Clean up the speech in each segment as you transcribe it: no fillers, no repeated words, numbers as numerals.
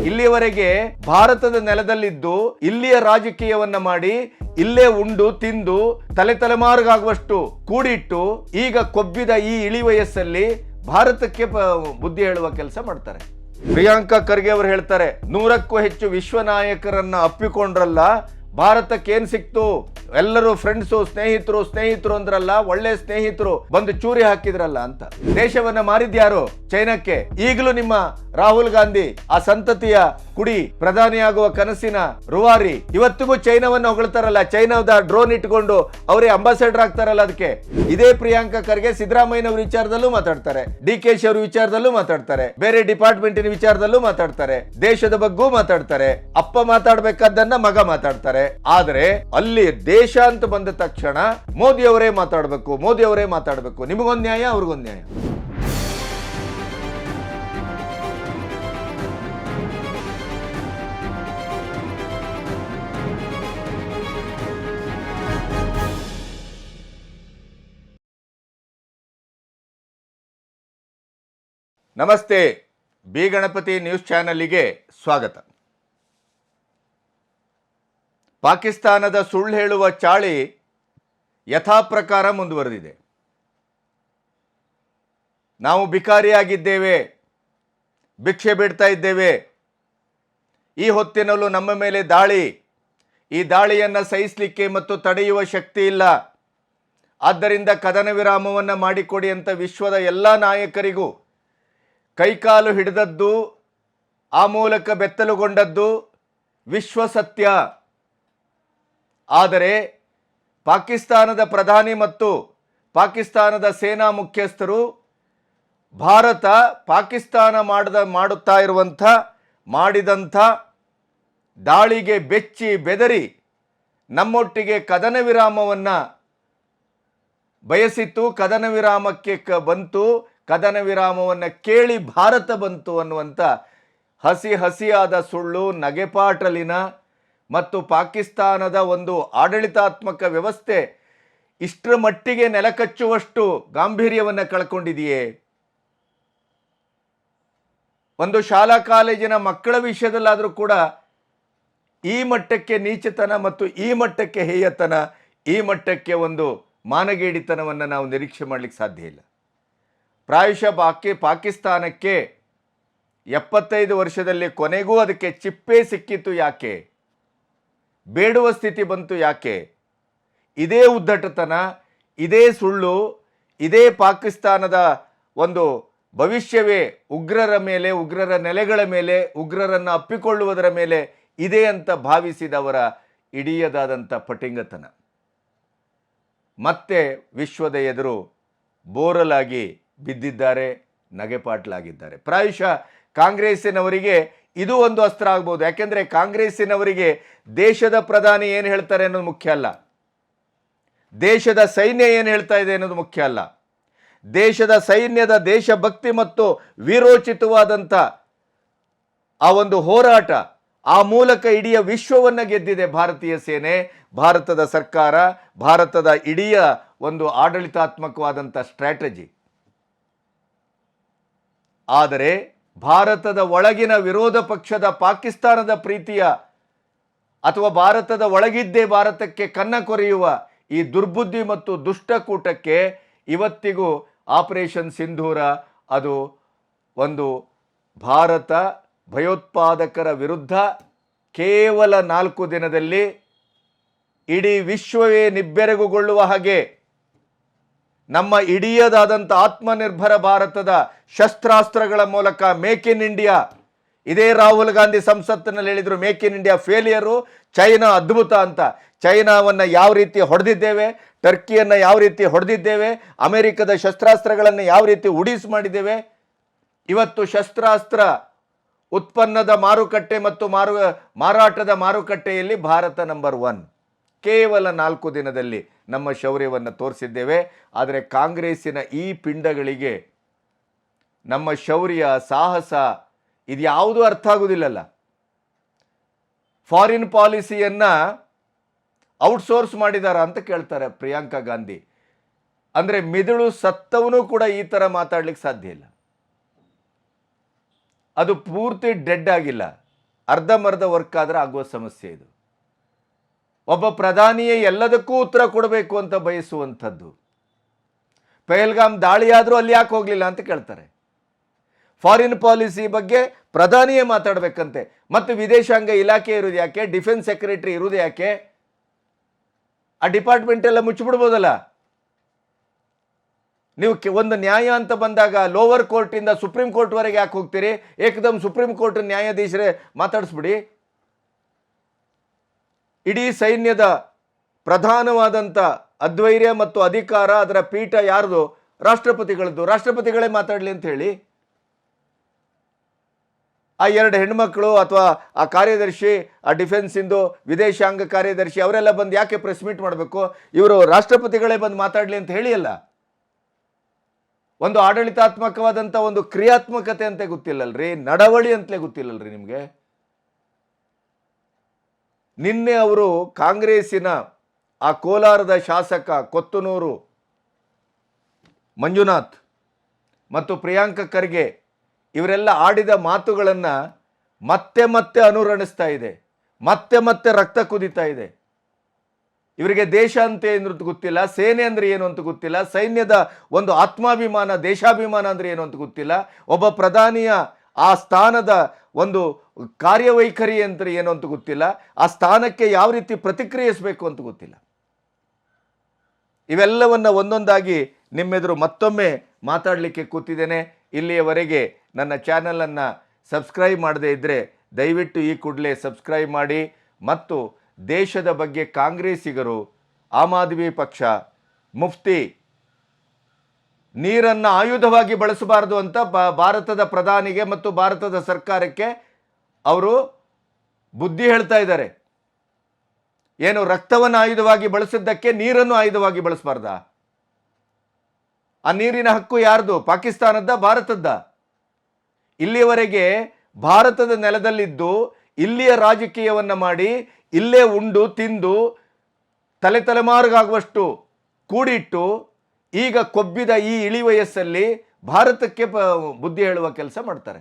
ಇಲ್ಲಿಯವರೆಗೆ ಭಾರತದ ನೆಲದಲ್ಲಿದ್ದು ಇಲ್ಲಿಯ ರಾಜಕೀಯವನ್ನ ಮಾಡಿ ಇಲ್ಲೇ ಉಂಡು ತಿಂದು ತಲೆಮಾರಿಗಾಗುವಷ್ಟು ಕೂಡಿಟ್ಟು ಈಗ ಕೊಬ್ಬಿದ ಈ ಇಳಿ ವಯಸ್ಸಲ್ಲಿ ಭಾರತಕ್ಕೆ ಬುದ್ಧಿ ಹೇಳುವ ಕೆಲಸ ಮಾಡ್ತಾರೆ. ಪ್ರಿಯಾಂಕಾ ಖರ್ಗೆ ಅವರು ಹೇಳ್ತಾರೆ, 100ಕ್ಕೂ ಹೆಚ್ಚು ವಿಶ್ವ ನಾಯಕರನ್ನ ಅಪ್ಪಿಕೊಂಡ್ರಲ್ಲ, ಭಾರತಕ್ಕೆ ಏನ್ ಸಿಕ್ತು? ಎಲ್ಲರೂ ಫ್ರೆಂಡ್ಸು, ಸ್ನೇಹಿತರು ಅಂದ್ರಲ್ಲ, ಒಳ್ಳೆ ಸ್ನೇಹಿತರು ಬಂದು ಚೂರಿ ಹಾಕಿದ್ರಲ್ಲ ಅಂತ. ದೇಶವನ್ನ ಮಾರಿದ್ಯಾರು? ಚೈನಾಕ್ಕೆ. ಈಗಲೂ ನಿಮ್ಮ ರಾಹುಲ್ ಗಾಂಧಿ ಆ ಸಂತತಿಯ ಕುಡಿ ಪ್ರಧಾನಿಯಾಗುವ ಕನಸಿನ ರೂವಾರಿ ಇವತ್ತಿಗೂ ಚೈನಾವನ್ನ ಹೊಗಳ್ತಾರಲ್ಲ, ಚೈನಾದ ಡ್ರೋನ್ ಇಟ್ಕೊಂಡು ಅವರೇ ಅಂಬಾಸಡರ್ ಆಗ್ತಾರಲ್ಲ. ಅದಕ್ಕೆ ಇದೇ ಪ್ರಿಯಾಂಕಾ ಖರ್ಗೆ ಸಿದ್ದರಾಮಯ್ಯನವರ ವಿಚಾರದಲ್ಲೂ ಮಾತಾಡ್ತಾರೆ, DK ಅವರ ವಿಚಾರದಲ್ಲೂ ಮಾತಾಡ್ತಾರೆ, ಬೇರೆ ಡಿಪಾರ್ಟ್ಮೆಂಟಿನ ವಿಚಾರದಲ್ಲೂ ಮಾತಾಡ್ತಾರೆ, ದೇಶದ ಬಗ್ಗೂ ಮಾತಾಡ್ತಾರೆ. ಅಪ್ಪ ಮಾತಾಡ್ಬೇಕಾದ್ದನ್ನ ಮಗ ಮಾತಾಡ್ತಾರೆ. ಆದ್ರೆ ಅಲ್ಲಿ ದೇಶ ಅಂತ ಬಂದ ತಕ್ಷಣ ಮೋದಿ ಅವರೇ ಮಾತಾಡಬೇಕು. ನಿಮಗೊಂದು ನ್ಯಾಯ, ಅವ್ರಿಗೊಂದು ನ್ಯಾಯ. ನಮಸ್ತೆ, ಬಿ ಗಣಪತಿ ನ್ಯೂಸ್ ಚಾನೆಲ್ಗೆ ಸ್ವಾಗತ. ಪಾಕಿಸ್ತಾನದ ಸುಳ್ಳು ಹೇಳುವ ಚಾಳಿ ಯಥಾಪ್ರಕಾರ ಮುಂದುವರೆದಿದೆ. ನಾವು ಬಿಕಾರಿಯಾಗಿದ್ದೇವೆ, ಭಿಕ್ಷೆ ಬಿಡ್ತಾ ಇದ್ದೇವೆ, ಈ ಹೊತ್ತಿನಲ್ಲೂ ನಮ್ಮ ಮೇಲೆ ದಾಳಿ, ಈ ದಾಳಿಯನ್ನು ಸಹಿಸಲಿಕ್ಕೆ ಮತ್ತು ತಡೆಯುವ ಶಕ್ತಿ ಇಲ್ಲ, ಆದ್ದರಿಂದ ಕದನ ವಿರಾಮವನ್ನು ಮಾಡಿಕೊಡಿ ಅಂತ ವಿಶ್ವದ ಎಲ್ಲ ನಾಯಕರಿಗೂ ಕೈಕಾಲು ಹಿಡಿದದ್ದು, ಆ ಮೂಲಕ ಬೆತ್ತಲುಗೊಂಡದ್ದು ವಿಶ್ವ ಸತ್ಯ. ಆದರೆ ಪಾಕಿಸ್ತಾನದ ಪ್ರಧಾನಿ ಮತ್ತು ಪಾಕಿಸ್ತಾನದ ಸೇನಾ ಮುಖ್ಯಸ್ಥರು ಭಾರತ ಪಾಕಿಸ್ತಾನ ಮಾಡಿದಂಥ ದಾಳಿಗೆ ಬೆಚ್ಚಿ ಬೆದರಿ ನಮ್ಮೊಟ್ಟಿಗೆ ಕದನ ವಿರಾಮವನ್ನು ಬಯಸಿತು, ಕದನ ವಿರಾಮಕ್ಕೆ ಬಂತು, ಕದನ ವಿರಾಮವನ್ನು ಕೇಳಿ ಭಾರತ ಬಂತು ಅನ್ನುವಂಥ ಹಸಿಯಾದ ಸುಳ್ಳು, ನಗೆಪಾಟಲಿನ ಮತ್ತು ಪಾಕಿಸ್ತಾನದ ಒಂದು ಆಡಳಿತಾತ್ಮಕ ವ್ಯವಸ್ಥೆ ಇಷ್ಟರ ಮಟ್ಟಿಗೆ ನೆಲಕಚ್ಚುವಷ್ಟು ಗಾಂಭೀರ್ಯವನ್ನು ಕಳ್ಕೊಂಡಿದೆಯೇ? ಒಂದು ಶಾಲಾ ಕಾಲೇಜಿನ ಮಕ್ಕಳ ವಿಷಯದಲ್ಲಾದರೂ ಕೂಡ ಈ ಮಟ್ಟಕ್ಕೆ ನೀಚತನ ಮತ್ತು ಈ ಮಟ್ಟಕ್ಕೆ ಹೇಯತನ, ಈ ಮಟ್ಟಕ್ಕೆ ಒಂದು ಮಾನಗೇಡಿತನವನ್ನು ನಾವು ನಿರೀಕ್ಷೆ ಮಾಡಲಿಕ್ಕೆ ಸಾಧ್ಯ ಇಲ್ಲ. ಪ್ರಾಯಶಃ ಪಾಕಿಸ್ತಾನಕ್ಕೆ 75 ವರ್ಷದಲ್ಲಿ ಕೊನೆಗೂ ಅದಕ್ಕೆ ಚಿಪ್ಪೇ ಸಿಕ್ಕಿತು ಯಾಕೆ? ಬೇಡುವ ಸ್ಥಿತಿ ಬಂತು ಯಾಕೆ? ಇದೇ ಉದ್ದಟತನ, ಇದೇ ಸುಳ್ಳು, ಇದೇ ಪಾಕಿಸ್ತಾನದ ಒಂದು ಭವಿಷ್ಯವೇ ಉಗ್ರರ ಮೇಲೆ, ಉಗ್ರರ ನೆಲೆಗಳ ಮೇಲೆ, ಉಗ್ರರನ್ನು ಅಪ್ಪಿಕೊಳ್ಳುವುದರ ಮೇಲೆ ಇದೆ ಅಂತ ಭಾವಿಸಿದವರ ಇಡಿಯದಾದಂಥ ಪಟಿಂಗತನ ಮತ್ತೆ ವಿಶ್ವದ ಎದುರು ಬೋರಲಾಗಿ ಬಿದ್ದಿದ್ದಾರೆ, ನಗೆಪಾಟ್ಲಾಗಿದ್ದಾರೆ. ಪ್ರಾಯಶಃ ಕಾಂಗ್ರೆಸ್ಸಿನವರಿಗೆ ಇದು ಒಂದು ಅಸ್ತ್ರ ಆಗ್ಬೋದು. ಯಾಕೆಂದರೆ ಕಾಂಗ್ರೆಸ್ಸಿನವರಿಗೆ ದೇಶದ ಪ್ರಧಾನಿ ಏನು ಹೇಳ್ತಾರೆ ಅನ್ನೋದು ಮುಖ್ಯ ಅಲ್ಲ, ದೇಶದ ಸೈನ್ಯ ಏನು ಹೇಳ್ತಾ ಇದೆ ಅನ್ನೋದು ಮುಖ್ಯ ಅಲ್ಲ. ದೇಶದ ಸೈನ್ಯದ ದೇಶಭಕ್ತಿ ಮತ್ತು ವೀರೋಚಿತವಾದಂಥ ಆ ಒಂದು ಹೋರಾಟ, ಆ ಮೂಲಕ ಇಡೀ ವಿಶ್ವವನ್ನು ಗೆದ್ದಿದೆ ಭಾರತೀಯ ಸೇನೆ, ಭಾರತದ ಸರ್ಕಾರ, ಭಾರತದ ಇಡೀ ಒಂದು ಆಡಳಿತಾತ್ಮಕವಾದಂಥ ಸ್ಟ್ರಾಟಜಿ. ಆದರೆ ಭಾರತದ ಒಳಗಿನ ವಿರೋಧ ಪಕ್ಷದ ಪಾಕಿಸ್ತಾನದ ಪ್ರೀತಿಯ ಅಥವಾ ಭಾರತದ ಒಳಗಿದ್ದೇ ಭಾರತಕ್ಕೆ ಕನ್ನ ಕೊರೆಯುವ ಈ ದುರ್ಬುದ್ಧಿ ಮತ್ತು ದುಷ್ಟಕೂಟಕ್ಕೆ ಇವತ್ತಿಗೂ ಆಪರೇಷನ್ ಸಿಂಧೂರ ಅದು ಒಂದು ಭಾರತ ಭಯೋತ್ಪಾದಕರ ವಿರುದ್ಧ ಕೇವಲ 4 ದಿನದಲ್ಲಿ ಇಡೀ ವಿಶ್ವವೇ ನಿಬ್ಬೆರಗುಗೊಳ್ಳುವ ಹಾಗೆ ನಮ್ಮ ಇಡೀದಾದಂಥ ಆತ್ಮನಿರ್ಭರ ಭಾರತದ ಶಸ್ತ್ರಾಸ್ತ್ರಗಳ ಮೂಲಕ ಮೇಕ್ ಇನ್ ಇಂಡಿಯಾ, ಇದೇ ರಾಹುಲ್ ಗಾಂಧಿ ಸಂಸತ್ತಿನಲ್ಲಿ ಹೇಳಿದರು make in India failure, China ಅದ್ಭುತ ಅಂತ. ಚೈನಾವನ್ನು ಯಾವ ರೀತಿ ಹೊಡೆದಿದ್ದೇವೆ, ಟರ್ಕಿಯನ್ನು ಯಾವ ರೀತಿ ಹೊಡೆದಿದ್ದೇವೆ, ಅಮೆರಿಕದ ಶಸ್ತ್ರಾಸ್ತ್ರಗಳನ್ನು ಯಾವ ರೀತಿ ಉಡಿಸ್ ಮಾಡಿದ್ದೇವೆ. ಇವತ್ತು ಶಸ್ತ್ರಾಸ್ತ್ರ ಉತ್ಪನ್ನದ ಮಾರುಕಟ್ಟೆ ಮತ್ತು ಮಾರಾಟದ ಮಾರುಕಟ್ಟೆಯಲ್ಲಿ ಭಾರತ ನಂಬರ್ 1. ಕೇವಲ 4 ದಿನದಲ್ಲಿ ನಮ್ಮ ಶೌರ್ಯವನ್ನು ತೋರಿಸಿದ್ದೇವೆ. ಆದರೆ ಕಾಂಗ್ರೆಸ್ಸಿನ ಈ ಪಿಂಡಗಳಿಗೆ ನಮ್ಮ ಶೌರ್ಯ, ಸಾಹಸ ಇದು ಯಾವುದೂ ಅರ್ಥ ಆಗುವುದಿಲ್ಲಲ್ಲ. ಫಾರಿನ್ ಪಾಲಿಸಿಯನ್ನು ಔಟ್ಸೋರ್ಸ್ ಮಾಡಿದಾರ ಅಂತ ಕೇಳ್ತಾರೆ ಪ್ರಿಯಾಂಕಾ ಗಾಂಧಿ. ಅಂದರೆ ಮಿದುಳು ಸತ್ತವನು ಕೂಡ ಈ ಥರ ಮಾತಾಡ್ಲಿಕ್ಕೆ ಸಾಧ್ಯ ಇಲ್ಲ. ಅದು ಪೂರ್ತಿ ಡೆಡ್ ಆಗಿಲ್ಲ, ಅರ್ಧಂಬರ್ಧ ವರ್ಕ್ ಆದ್ರೆ ಆಗುವ ಸಮಸ್ಯೆ ಇದು. ಒಬ್ಬ ಪ್ರಧಾನಿಯೇ ಎಲ್ಲದಕ್ಕೂ ಉತ್ತರ ಕೊಡಬೇಕು ಅಂತ ಬಯಸುವಂಥದ್ದು. ಪಹಲ್ಗಾಮ್ ದಾಳಿ ಆದರೂ ಅಲ್ಲಿ ಯಾಕೆ ಹೋಗಲಿಲ್ಲ ಅಂತ ಕೇಳ್ತಾರೆ. ಫಾರಿನ್ ಪಾಲಿಸಿ ಬಗ್ಗೆ ಪ್ರಧಾನಿಯೇ ಮಾತಾಡಬೇಕಂತೆ. ಮತ್ತು ವಿದೇಶಾಂಗ ಇಲಾಖೆ ಇರುವುದು ಯಾಕೆ? ಡಿಫೆನ್ಸ್ ಸೆಕ್ರೆಟರಿ ಇರುವುದು ಯಾಕೆ? ಆ ಡಿಪಾರ್ಟ್ಮೆಂಟ್ ಎಲ್ಲ ಮುಚ್ಚಿಬಿಡ್ಬೋದಲ್ಲ. ನೀವು ಒಂದು ನ್ಯಾಯ ಅಂತ ಬಂದಾಗ ಲೋವರ್ ಕೋರ್ಟಿಂದ ಸುಪ್ರೀಂ ಕೋರ್ಟ್ವರೆಗೆ ಯಾಕೆ ಹೋಗ್ತೀರಿ? ಏಕದಮ್ ಸುಪ್ರೀಂ ಕೋರ್ಟ್ ನ್ಯಾಯಾಧೀಶರೇ ಮಾತಾಡಿಸ್ಬಿಡಿ. ಇಡೀ ಸೈನ್ಯದ ಪ್ರಧಾನವಾದಂಥ ಅದ್ವೈರ್ಯ ಮತ್ತು ಅಧಿಕಾರ, ಅದರ ಪೀಠ ಯಾರ್ದು? ರಾಷ್ಟ್ರಪತಿಗಳದ್ದು. ರಾಷ್ಟ್ರಪತಿಗಳೇ ಮಾತಾಡಲಿ ಅಂತ ಹೇಳಿ. ಆ 2 ಹೆಣ್ಮಕ್ಳು ಅಥವಾ ಆ ಕಾರ್ಯದರ್ಶಿ, ಆ ಡಿಫೆನ್ಸಿಂದು ವಿದೇಶಾಂಗ ಕಾರ್ಯದರ್ಶಿ ಅವರೆಲ್ಲ ಬಂದು ಯಾಕೆ ಪ್ರೆಸ್ ಮೀಟ್ ಮಾಡಬೇಕು? ಇವರು ರಾಷ್ಟ್ರಪತಿಗಳೇ ಬಂದು ಮಾತಾಡಲಿ ಅಂತ ಹೇಳಿ ಅಲ್ಲ. ಒಂದು ಆಡಳಿತಾತ್ಮಕವಾದಂಥ ಒಂದು ಕ್ರಿಯಾತ್ಮಕತೆ ಅಂತ ಗೊತ್ತಿಲ್ಲಲ್ರಿ, ನಡವಳಿ ಅಂತಲೇ ಗೊತ್ತಿಲ್ಲಲ್ರಿ ನಿಮಗೆ. ನಿನ್ನೆ ಅವರು ಕಾಂಗ್ರೆಸ್ಸಿನ ಆ ಕೋಲಾರದ ಶಾಸಕ ಕೊತ್ತನೂರು ಮಂಜುನಾಥ್ ಮತ್ತು ಪ್ರಿಯಾಂಕ ಖರ್ಗೆ ಇವರೆಲ್ಲ ಆಡಿದ ಮಾತುಗಳನ್ನು ಮತ್ತೆ ಮತ್ತೆ ಅನುರಣಿಸ್ತಾ ಇದೆ, ಮತ್ತೆ ಮತ್ತೆ ರಕ್ತ ಕುದಿತಾ ಇದೆ. ಇವರಿಗೆ ದೇಶ ಅಂತ ಏನು ಗೊತ್ತಿಲ್ಲ, ಸೇನೆ ಅಂದರೆ ಏನು ಅಂತ ಗೊತ್ತಿಲ್ಲ, ಸೈನ್ಯದ ಒಂದು ಆತ್ಮಾಭಿಮಾನ, ದೇಶಾಭಿಮಾನ ಅಂದರೆ ಏನು ಅಂತ ಗೊತ್ತಿಲ್ಲ, ಒಬ್ಬ ಪ್ರಧಾನಿಯ ಆ ಸ್ಥಾನದ ಒಂದು ಕಾರ್ಯವೈಖರಿ ಅಂತ ಏನು ಅಂತ ಗೊತ್ತಿಲ್ಲ, ಆ ಸ್ಥಾನಕ್ಕೆ ಯಾವ ರೀತಿ ಪ್ರತಿಕ್ರಿಯಿಸಬೇಕು ಅಂತ ಗೊತ್ತಿಲ್ಲ. ಇವೆಲ್ಲವನ್ನು ಒಂದೊಂದಾಗಿ ನಿಮ್ಮೆದುರು ಮತ್ತೊಮ್ಮೆ ಮಾತಾಡಲಿಕ್ಕೆ ಕೂತಿದ್ದೇನೆ. ಇಲ್ಲಿಯವರೆಗೆ ನನ್ನ ಚಾನಲನ್ನು ಸಬ್ಸ್ಕ್ರೈಬ್ ಮಾಡದೇ ಇದ್ದರೆ ದಯವಿಟ್ಟು ಈ ಕೂಡಲೇ ಸಬ್ಸ್ಕ್ರೈಬ್ ಮಾಡಿ. ಮತ್ತು ದೇಶದ ಬಗ್ಗೆ ಕಾಂಗ್ರೆಸ್ಸಿಗರು, ಆಮ್ ಆದ್ಮಿ ಪಕ್ಷ, ಮುಫ್ತಿ ನೀರನ್ನು ಆಯುಧವಾಗಿ ಬಳಸಬಾರದು ಅಂತ ಭಾರತದ ಪ್ರಧಾನಿಗೆ ಮತ್ತು ಭಾರತದ ಸರ್ಕಾರಕ್ಕೆ ಅವರು ಬುದ್ಧಿ ಹೇಳ್ತಾ ಇದ್ದಾರೆ. ಏನು ರಕ್ತವನ್ನು ಆಯುಧವಾಗಿ ಬಳಸಿದ್ದಕ್ಕೆ ನೀರನ್ನು ಆಯುಧವಾಗಿ ಬಳಸಬಾರ್ದ? ಆ ನೀರಿನ ಹಕ್ಕು ಯಾರ್ದು? ಪಾಕಿಸ್ತಾನದ, ಭಾರತದ? ಇಲ್ಲಿಯವರೆಗೆ ಭಾರತದ ನೆಲದಲ್ಲಿದ್ದು ಇಲ್ಲಿಯ ರಾಜಕೀಯವನ್ನು ಮಾಡಿ ಇಲ್ಲೇ ಉಂಡು ತಿಂದು ತಲೆಮಾರುಗಾಗುವಷ್ಟು ಕೂಡಿಟ್ಟು ಈಗ ಕೊಬ್ಬಿದ ಈ ಇಳಿ ವಯಸ್ಸಲ್ಲಿ ಭಾರತಕ್ಕೆ ಬುದ್ಧಿ ಹೇಳುವ ಕೆಲಸ ಮಾಡ್ತಾರೆ.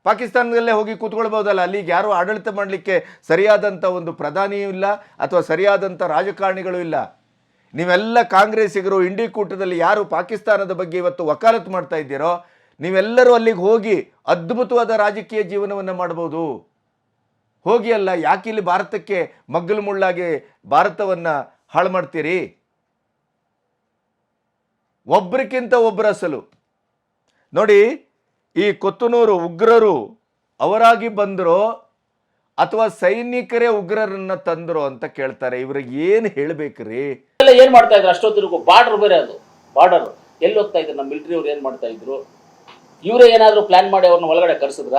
ಪಾಕಿಸ್ತಾನದಲ್ಲೇ ಹೋಗಿ ಕೂತ್ಕೊಳ್ಬೋದಲ್ಲ, ಅಲ್ಲಿಗೆ ಯಾರು ಆಡಳಿತ ಮಾಡಲಿಕ್ಕೆ ಸರಿಯಾದಂಥ ಒಂದು ಪ್ರಧಾನಿಯೂ ಇಲ್ಲ ಅಥವಾ ಸರಿಯಾದಂಥ ರಾಜಕಾರಣಿಗಳು ಇಲ್ಲ. ನೀವೆಲ್ಲ ಕಾಂಗ್ರೆಸ್ಸಿಗರು ಇಂಡಿಕೂಟದಲ್ಲಿ ಯಾರು ಪಾಕಿಸ್ತಾನದ ಬಗ್ಗೆ ಇವತ್ತು ವಕಾಲತ್ತು ಮಾಡ್ತಾ ಇದ್ದೀರೋ ನೀವೆಲ್ಲರೂ ಅಲ್ಲಿಗೆ ಹೋಗಿ ಅದ್ಭುತವಾದ ರಾಜಕೀಯ ಜೀವನವನ್ನು ಮಾಡ್ಬೋದು. ಹೋಗಿ ಅಲ್ಲ, ಯಾಕಿಲ್ಲಿ ಭಾರತಕ್ಕೆ ಮಗ್ಗಲು ಮುಳ್ಳಾಗಿ ಭಾರತವನ್ನು ಹಾಳು ಮಾಡ್ತೀರಿ? ಒಬ್ಬರಿಗಿಂತ ಒಬ್ಬರ ಅಸಲು ನೋಡಿ. ಈ ಕೊತ್ತನೂರು ಉಗ್ರರು ಅವರಾಗಿ ಬಂದರೋ ಅಥವಾ ಸೈನಿಕರೇ ಉಗ್ರರನ್ನ ತಂದರೋ ಅಂತ ಕೇಳ್ತಾರೆ. ಇವ್ರಿಗೆ ಏನು ಹೇಳ್ಬೇಕ್ರಿ? ಏನ್ ಮಾಡ್ತಾ ಇದ್ರು ಅಷ್ಟೊತ್ತಿಗೂ? ಬಾರ್ಡರ್ ಬೇರೆ, ಅದು ಬಾರ್ಡರ್ ಎಲ್ಲಿ ಹೋಗ್ತಾ ಇದ್ರು? ನಮ್ಮ ಮಿಲಿಟರಿ ಅವ್ರು ಏನ್ ಮಾಡ್ತಾ ಇದ್ರು? ಇವರೇ ಏನಾದ್ರು ಪ್ಲಾನ್ ಮಾಡಿ ಅವ್ರನ್ನ ಒಳಗಡೆ ಕರ್ಸಿದ್ರ?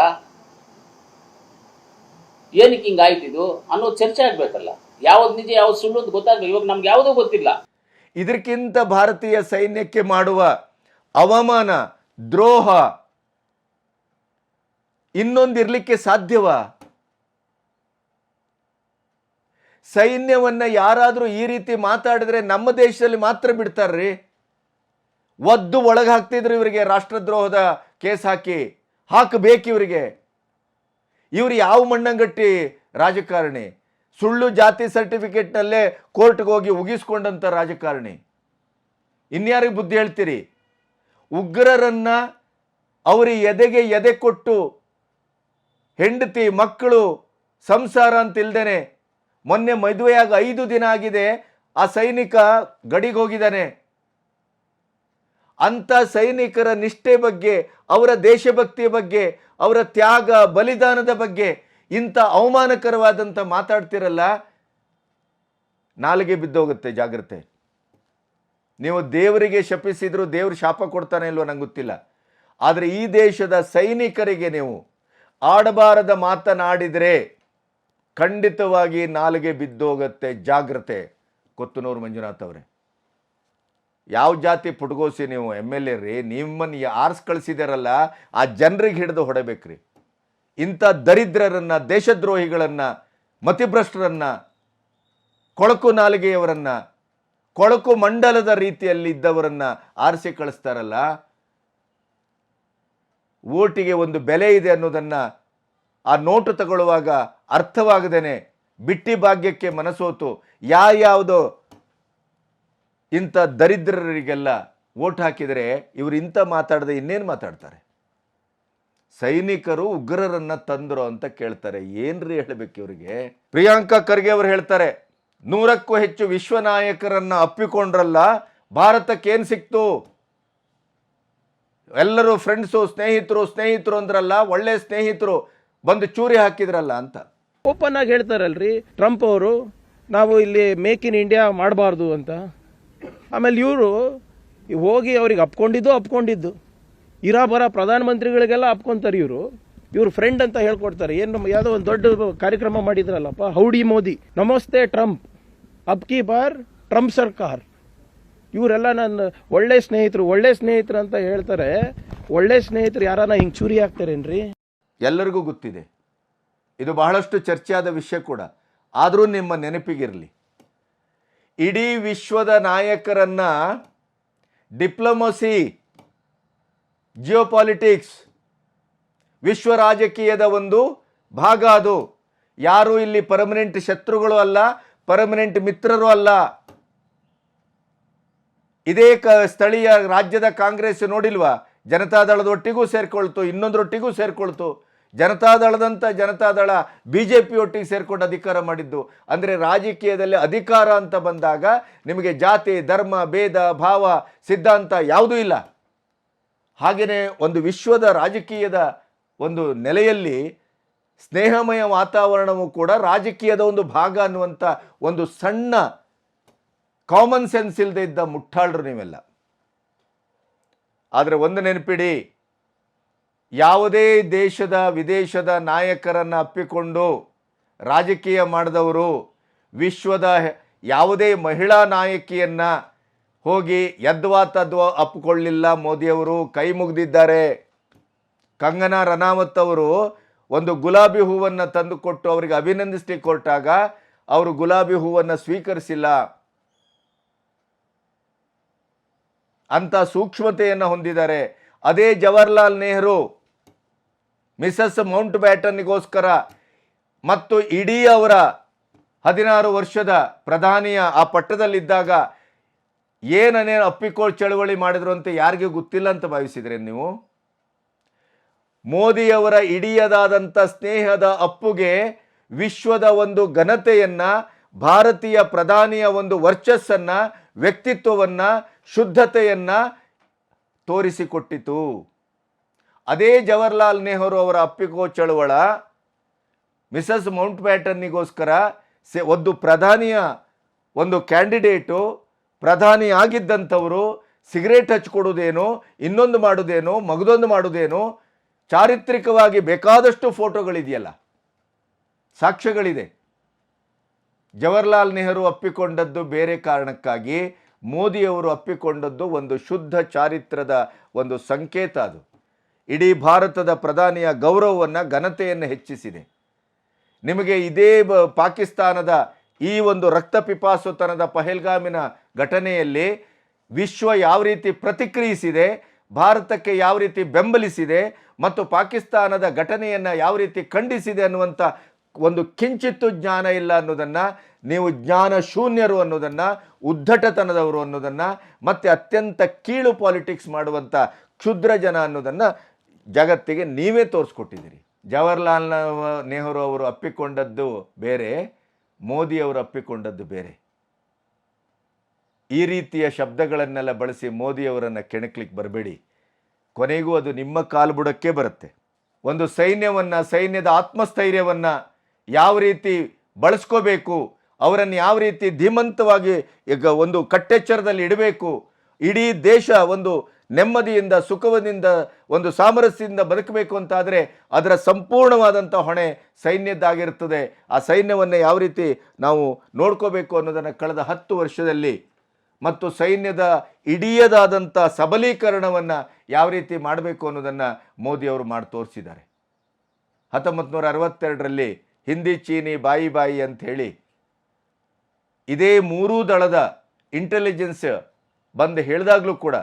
ಏನಕ್ಕೆ ಹಿಂಗ ಆಯ್ತಿದು ಅನ್ನೋದು ಚರ್ಚೆ ಆಗ್ಬೇಕಲ್ಲ. ಯಾವ್ದು ನಿಜ ಯಾವ್ದು ಸುಳ್ಳು ಅಂತ ಗೊತ್ತಾಗ್ಬೇಕು. ಇವಾಗ ನಮ್ಗೆ ಯಾವುದೂ ಗೊತ್ತಿಲ್ಲ. ಇದಕ್ಕಿಂತ ಭಾರತೀಯ ಸೈನ್ಯಕ್ಕೆ ಮಾಡುವ ಅವಮಾನ, ದ್ರೋಹ ಇನ್ನೊಂದಿರ್ಲಿಕ್ಕೆ ಸಾಧ್ಯವಾ? ಸೈನ್ಯವನ್ನ ಯಾರಾದರೂ ಈ ರೀತಿ ಮಾತಾಡಿದ್ರೆ ನಮ್ಮ ದೇಶದಲ್ಲಿ ಮಾತ್ರ ಬಿಡ್ತಾರ್ರಿ. ಒದ್ದು ಒಳಗೆ ಹಾಕ್ತಿದ್ರು ಇವರಿಗೆ, ರಾಷ್ಟ್ರದ್ರೋಹದ ಕೇಸ್ ಹಾಕಬೇಕು ಇವರಿಗೆ. ಇವರು ಯಾವ ಮಣ್ಣಂಗಟ್ಟಿ ರಾಜಕಾರಣಿ? ಸುಳ್ಳು ಜಾತಿ ಸರ್ಟಿಫಿಕೇಟ್ನಲ್ಲೇ ಕೋರ್ಟ್ಗೆ ಹೋಗಿ ಉಗಿಸ್ಕೊಂಡಂಥ ರಾಜಕಾರಣಿ. ಇನ್ಯಾರಿಗೆ ಬುದ್ಧಿ ಹೇಳ್ತೀರಿ? ಉಗ್ರರನ್ನ ಅವರಿಗೆ ಎದೆಗೆ ಎದೆ ಕೊಟ್ಟು ಹೆಂಡತಿ ಮಕ್ಕಳು ಸಂಸಾರ ಅಂತ ಇಲ್ದೇನೆ ಮೊನ್ನೆ ಮದುವೆಯಾಗ 5 ದಿನ ಆಗಿದೆ, ಆ ಸೈನಿಕ ಗಡಿಗೆ ಹೋಗಿದ್ದಾನೆ. ಅಂಥ ಸೈನಿಕರ ನಿಷ್ಠೆ ಬಗ್ಗೆ, ಅವರ ದೇಶಭಕ್ತಿಯ ಬಗ್ಗೆ, ಅವರ ತ್ಯಾಗ ಬಲಿದಾನದ ಬಗ್ಗೆ ಇಂಥ ಅವಮಾನಕರವಾದಂಥ ಮಾತಾಡ್ತಿರಲ್ಲ, ನಾಲಿಗೆ ಬಿದ್ದೋಗುತ್ತೆ. ಜಾಗ್ರತೆ. ನೀವು ದೇವರಿಗೆ ಶಪಿಸಿದ್ರು ದೇವರು ಶಾಪ ಕೊಡ್ತಾನೆ ಇಲ್ವೋ ನಂಗೆ ಗೊತ್ತಿಲ್ಲ. ಆದರೆ ಈ ದೇಶದ ಸೈನಿಕರಿಗೆ ನೀವು ಆಡಬಾರದ ಮಾತನಾಡಿದರೆ ಖಂಡಿತವಾಗಿ ನಾಲಿಗೆ ಬಿದ್ದೋಗತ್ತೆ. ಜಾಗ್ರತೆ. ಕೊತ್ತನೂರು ಮಂಜುನಾಥ್ ಅವರೇ, ಯಾವ ಜಾತಿ ಪುಟ್ಗೋಸಿ ನೀವು MLA ರೀ? ನಿಮ್ಮನ್ನು ಆರ್ಸ್ ಕಳಿಸಿದಾರಲ್ಲ, ಆ ಜನರಿಗೆ ಹಿಡಿದು ಹೊಡಬೇಕ್ರಿ. ಇಂಥ ದರಿದ್ರರನ್ನು, ದೇಶದ್ರೋಹಿಗಳನ್ನು, ಮತಿಭ್ರಷ್ಟರನ್ನು, ಕೊಳಕು ನಾಲಿಗೆಯವರನ್ನು, ಕೊಳಕು ಮಂಡಲದ ರೀತಿಯಲ್ಲಿ ಇದ್ದವರನ್ನು ಆರಿಸಿ ಕಳಿಸ್ತಾರಲ್ಲ. ಓಟಿಗೆ ಒಂದು ಬೆಲೆ ಇದೆ ಅನ್ನೋದನ್ನು ಆ ನೋಟು ತಗೊಳ್ಳುವಾಗ ಅರ್ಥವಾಗದೇನೆ ಬಿಟ್ಟಿ ಭಾಗ್ಯಕ್ಕೆ ಮನಸೋತು ಯಾವ್ಯಾವುದೋ ಇಂಥ ದರಿದ್ರರಿಗೆಲ್ಲ ಓಟ್ ಹಾಕಿದರೆ ಇವರು ಇಂಥ ಮಾತಾಡದೆ ಇನ್ನೇನು ಮಾತಾಡ್ತಾರೆ. ಸೈನಿಕರು ಉಗ್ರರನ್ನ ತಂದ್ರು ಅಂತ ಕೇಳ್ತಾರೆ. ಏನ್ರಿ ಹೇಳಬೇಕು ಇವರಿಗೆ? ಪ್ರಿಯಾಂಕಾ ಖರ್ಗೆ ಅವರು ಹೇಳ್ತಾರೆ 100ಕ್ಕೂ ಹೆಚ್ಚು ವಿಶ್ವ ನಾಯಕರನ್ನ ಅಪ್ಪಿಕೊಂಡ್ರಲ್ಲ, ಭಾರತಕ್ಕೇನು ಸಿಕ್ತು? ಎಲ್ಲರೂ ಫ್ರೆಂಡ್ಸು, ಸ್ನೇಹಿತರು ಅಂದ್ರಲ್ಲ, ಒಳ್ಳೆ ಸ್ನೇಹಿತರು ಬಂದು ಚೂರಿ ಹಾಕಿದ್ರಲ್ಲ ಅಂತ ಓಪನ್ ಆಗಿ ಹೇಳ್ತಾರಲ್ರಿ ಟ್ರಂಪ್ ಅವರು, ನಾವು ಇಲ್ಲಿ ಮೇಕ್ ಇನ್ ಇಂಡಿಯಾ ಮಾಡಬಾರ್ದು ಅಂತ. ಆಮೇಲೆ ಇವರು ಹೋಗಿ ಅವ್ರಿಗೆ ಅಪ್ಕೊಂಡಿದ್ದು ಇರಾಬರ ಪ್ರಧಾನಮಂತ್ರಿಗಳಿಗೆಲ್ಲ ಅಪ್ಕೊಂತಾರೆ. ಇವರು ಫ್ರೆಂಡ್ ಅಂತ ಹೇಳ್ಕೊಡ್ತಾರೆ. ಏನು ಯಾವುದೋ ಒಂದು ದೊಡ್ಡ ಕಾರ್ಯಕ್ರಮ ಮಾಡಿದ್ರಲ್ಲಪ್ಪ, ಹೌಡಿ ಮೋದಿ, ನಮಸ್ತೆ ಟ್ರಂಪ್, ಅಬ್ ಕಿ ಬಾರ್ ಟ್ರಂಪ್ ಸರ್ಕಾರ್. ಇವರೆಲ್ಲ ನನ್ನ ಒಳ್ಳೆ ಸ್ನೇಹಿತರು ಅಂತ ಹೇಳ್ತಾರೆ. ಒಳ್ಳೆ ಸ್ನೇಹಿತರು ಯಾರನ್ನ ಹಿಂಗೆ ಚೂರಿ ಹಾಕ್ತಾರೇನ್ರಿ? ಎಲ್ಲರಿಗೂ ಗೊತ್ತಿದೆ, ಇದು ಬಹಳಷ್ಟು ಚರ್ಚೆಯಾದ ವಿಷಯ ಕೂಡ. ಆದರೂ ನಿಮ್ಮ ನೆನಪಿಗಿರಲಿ, ಇಡೀ ವಿಶ್ವದ ನಾಯಕರನ್ನ ಡಿಪ್ಲೊಮಸಿ, ಜಿಯೋಪಾಲಿಟಿಕ್ಸ್, ವಿಶ್ವ ರಾಜಕೀಯದ ಒಂದು ಭಾಗ ಅದು. ಯಾರು ಇಲ್ಲಿ ಪರ್ಮನೆಂಟ್ ಶತ್ರುಗಳು ಅಲ್ಲ, ಪರ್ಮನೆಂಟ್ ಮಿತ್ರರು ಅಲ್ಲ. ಇದೇ ಸ್ಥಳೀಯ ರಾಜ್ಯದ ಕಾಂಗ್ರೆಸ್ ನೋಡಿಲ್ವಾ, ಜನತಾದಳದೊಟ್ಟಿಗೂ ಸೇರ್ಕೊಳ್ತು, ಇನ್ನೊಂದರೊಟ್ಟಿಗೂ ಸೇರ್ಕೊಳ್ತು. ಜನತಾದಳ BJP ಒಟ್ಟಿಗೆ ಸೇರ್ಕೊಂಡು ಅಧಿಕಾರ ಮಾಡಿದ್ದು. ಅಂದರೆ ರಾಜಕೀಯದಲ್ಲಿ ಅಧಿಕಾರ ಅಂತ ಬಂದಾಗ ನಿಮಗೆ ಜಾತಿ, ಧರ್ಮ, ಭೇದ ಭಾವ, ಸಿದ್ಧಾಂತ ಯಾವುದೂ ಇಲ್ಲ. ಹಾಗೆಯೇ ಒಂದು ವಿಶ್ವದ ರಾಜಕೀಯದ ಒಂದು ನೆಲೆಯಲ್ಲಿ ಸ್ನೇಹಮಯ ವಾತಾವರಣವು ಕೂಡ ರಾಜಕೀಯದ ಒಂದು ಭಾಗ ಅನ್ನುವಂಥ ಒಂದು ಸಣ್ಣ ಕಾಮನ್ ಸೆನ್ಸ್ ಇಲ್ಲದೆ ಇದ್ದ ಮುಟ್ಟಾಳರು ನೀವೆಲ್ಲ. ಆದರೆ ಒಂದು ನೆನಪಿಡಿ, ಯಾವುದೇ ದೇಶದ ವಿದೇಶದ ನಾಯಕರನ್ನು ಅಪ್ಪಿಕೊಂಡು ರಾಜಕೀಯ ಮಾಡಿದವರು ವಿಶ್ವದ ಯಾವುದೇ ಮಹಿಳಾ ನಾಯಕಿಯನ್ನ ಹೋಗಿ ಯದ್ವಾ ತದ್ವಾ ಅಪ್ಪಿಕೊಳ್ಳಿಲ್ಲ. ಮೋದಿಯವರು ಕೈ ಮುಗಿದಿದ್ದಾರೆ. ಕಂಗನಾ ರನಾವತ್ ಅವರು ಒಂದು ಗುಲಾಬಿ ಹೂವನ್ನು ತಂದುಕೊಟ್ಟು ಅವರಿಗೆ ಅಭಿನಂದಿಸಲಿಕ್ಕೆ ಹೊರಟಾಗ ಅವರು ಗುಲಾಬಿ ಹೂವನ್ನು ಸ್ವೀಕರಿಸಿಲ್ಲ. ಅಂತ ಸೂಕ್ಷ್ಮತೆಯನ್ನು ಹೊಂದಿದ್ದಾರೆ. ಅದೇ ಜವಾಹರ್ಲಾಲ್ ನೆಹರು ಮಿಸಸ್ ಮೌಂಟ್ ಬ್ಯಾಟನ್ನಿಗೋಸ್ಕರ ಮತ್ತು ಇಡೀ ಅವರ 16 ವರ್ಷದ ಪ್ರಧಾನಿಯ ಆ ಪಟ್ಟದಲ್ಲಿದ್ದಾಗ ಏನೇನು ಅಪ್ಪಿಕೊಳ್ಳ ಚಳವಳಿ ಮಾಡಿದ್ರು ಅಂತ ಯಾರಿಗೂ ಗೊತ್ತಿಲ್ಲ ಅಂತ ಭಾವಿಸಿದ್ರೆ ನೀವು? ಮೋದಿಯವರ ಇಡಿಯದಾದಂಥ ಸ್ನೇಹದ ಅಪ್ಪುಗೆ ವಿಶ್ವದ ಒಂದು ಘನತೆಯನ್ನ, ಭಾರತೀಯ ಪ್ರಧಾನಿಯ ಒಂದು ವರ್ಚಸ್ಸನ್ನ, ವ್ಯಕ್ತಿತ್ವವನ್ನ, ಶುದ್ಧತೆಯನ್ನ ತೋರಿಸಿಕೊಟ್ಟಿತು. ಅದೇ ಜವಾಹರ್ಲಾಲ್ ನೆಹರು ಅವರ ಅಪ್ಪಿಕೋ ಚಳವಳ ಮಿಸಸ್ ಮೌಂಟ್ ಬ್ಯಾಟನ್ನಿಗೋಸ್ಕರ ಒಂದು ಪ್ರಧಾನಿಯ ಒಂದು ಕ್ಯಾಂಡಿಡೇಟು, ಪ್ರಧಾನಿ ಆಗಿದ್ದಂಥವರು ಸಿಗರೇಟ್ ಹಚ್ಕೊಡೋದೇನೋ, ಇನ್ನೊಂದು ಮಾಡೋದೇನೋ, ಮಗದೊಂದು ಮಾಡೋದೇನೋ, ಚಾರಿತ್ರಿಕವಾಗಿ ಬೇಕಾದಷ್ಟು ಫೋಟೋಗಳಿದೆಯಲ್ಲ, ಸಾಕ್ಷ್ಯಗಳಿದೆ. ಜವಾಹರ್ಲಾಲ್ ನೆಹರು ಅಪ್ಪಿಕೊಂಡದ್ದು ಬೇರೆ ಕಾರಣಕ್ಕಾಗಿ, ಮೋದಿಯವರು ಅಪ್ಪಿಕೊಂಡದ್ದು ಒಂದು ಶುದ್ಧ ಚಾರಿತ್ರದ ಒಂದು ಸಂಕೇತ. ಅದು ಇಡೀ ಭಾರತದ ಪ್ರಧಾನಿಯ ಗೌರವವನ್ನು, ಘನತೆಯನ್ನು ಹೆಚ್ಚಿಸಿದೆ. ನಿಮಗೆ ಇದೇ ಪಾಕಿಸ್ತಾನದ ಈ ಒಂದು ರಕ್ತ ಪಿಪಾಸುತನದ ಪಹಲ್ಗಾಮಿನ ಘಟನೆಯಲ್ಲಿ ವಿಶ್ವ ಯಾವ ರೀತಿ ಪ್ರತಿಕ್ರಿಯಿಸಿದೆ, ಭಾರತಕ್ಕೆ ಯಾವ ರೀತಿ ಬೆಂಬಲಿಸಿದೆ ಮತ್ತು ಪಾಕಿಸ್ತಾನದ ಘಟನೆಯನ್ನು ಯಾವ ರೀತಿ ಖಂಡಿಸಿದೆ ಅನ್ನುವಂಥ ಒಂದು ಕಿಂಚಿತ್ತು ಜ್ಞಾನ ಇಲ್ಲ ಅನ್ನೋದನ್ನು, ನೀವು ಜ್ಞಾನ ಶೂನ್ಯರು ಅನ್ನೋದನ್ನು, ಉದ್ದಟತನದವರು ಅನ್ನೋದನ್ನು, ಮತ್ತು ಅತ್ಯಂತ ಕೀಳು ಪಾಲಿಟಿಕ್ಸ್ ಮಾಡುವಂಥ ಕ್ಷುದ್ರ ಜನ ಅನ್ನೋದನ್ನು ಜಗತ್ತಿಗೆ ನೀವೇ ತೋರಿಸ್ಕೊಟ್ಟಿದ್ದೀರಿ. ಜವಾಹರ್ಲಾಲ್ ನೆಹರು ಅವರು ಅಪ್ಪಿಕೊಂಡದ್ದು ಬೇರೆ, ಮೋದಿಯವರು ಅಪ್ಪಿಕೊಂಡದ್ದು ಬೇರೆ. ಈ ರೀತಿಯ ಶಬ್ದಗಳನ್ನೆಲ್ಲ ಬಳಸಿ ಮೋದಿಯವರನ್ನು ಕೆಣಕ್ಲಿಕ್ಕೆ ಬರಬೇಡಿ. ಕೊನೆಗೂ ಅದು ನಿಮ್ಮ ಕಾಲ್ಬುಡಕ್ಕೆ ಬರುತ್ತೆ. ಒಂದು ಸೈನ್ಯವನ್ನು, ಸೈನ್ಯದ ಆತ್ಮಸ್ಥೈರ್ಯವನ್ನು ಯಾವ ರೀತಿ ಬಳಸ್ಕೋಬೇಕು, ಅವರನ್ನು ಯಾವ ರೀತಿ ಧೀಮಂತವಾಗಿ ಈಗ ಒಂದು ಕಟ್ಟೆಚ್ಚರದಲ್ಲಿ ಇಡಬೇಕು, ಇಡೀ ದೇಶ ಒಂದು ನೆಮ್ಮದಿಯಿಂದ, ಸುಖದಿಂದ, ಒಂದು ಸಾಮರಸ್ಯದಿಂದ ಬದುಕಬೇಕು ಅಂತಾದರೆ ಅದರ ಸಂಪೂರ್ಣವಾದಂಥ ಹೊಣೆ ಸೈನ್ಯದ್ದಾಗಿರ್ತದೆ. ಆ ಸೈನ್ಯವನ್ನು ಯಾವ ರೀತಿ ನಾವು ನೋಡ್ಕೋಬೇಕು ಅನ್ನೋದನ್ನು ಕಳೆದ 10 ವರ್ಷದಲ್ಲಿ ಮತ್ತು ಸೈನ್ಯದ ಇಡೀದಾದಂಥ ಸಬಲೀಕರಣವನ್ನು ಯಾವ ರೀತಿ ಮಾಡಬೇಕು ಅನ್ನೋದನ್ನು ಮೋದಿಯವರು ಮಾಡಿ ತೋರಿಸಿದ್ದಾರೆ. 1962ರಲ್ಲಿ ಹಿಂದಿ ಚೀನಿ ಬಾಯಿ ಅಂಥೇಳಿ ಇದೇ 3 ದಳದ ಇಂಟೆಲಿಜೆನ್ಸ್ ಬಂದು ಹೇಳಿದಾಗಲೂ ಕೂಡ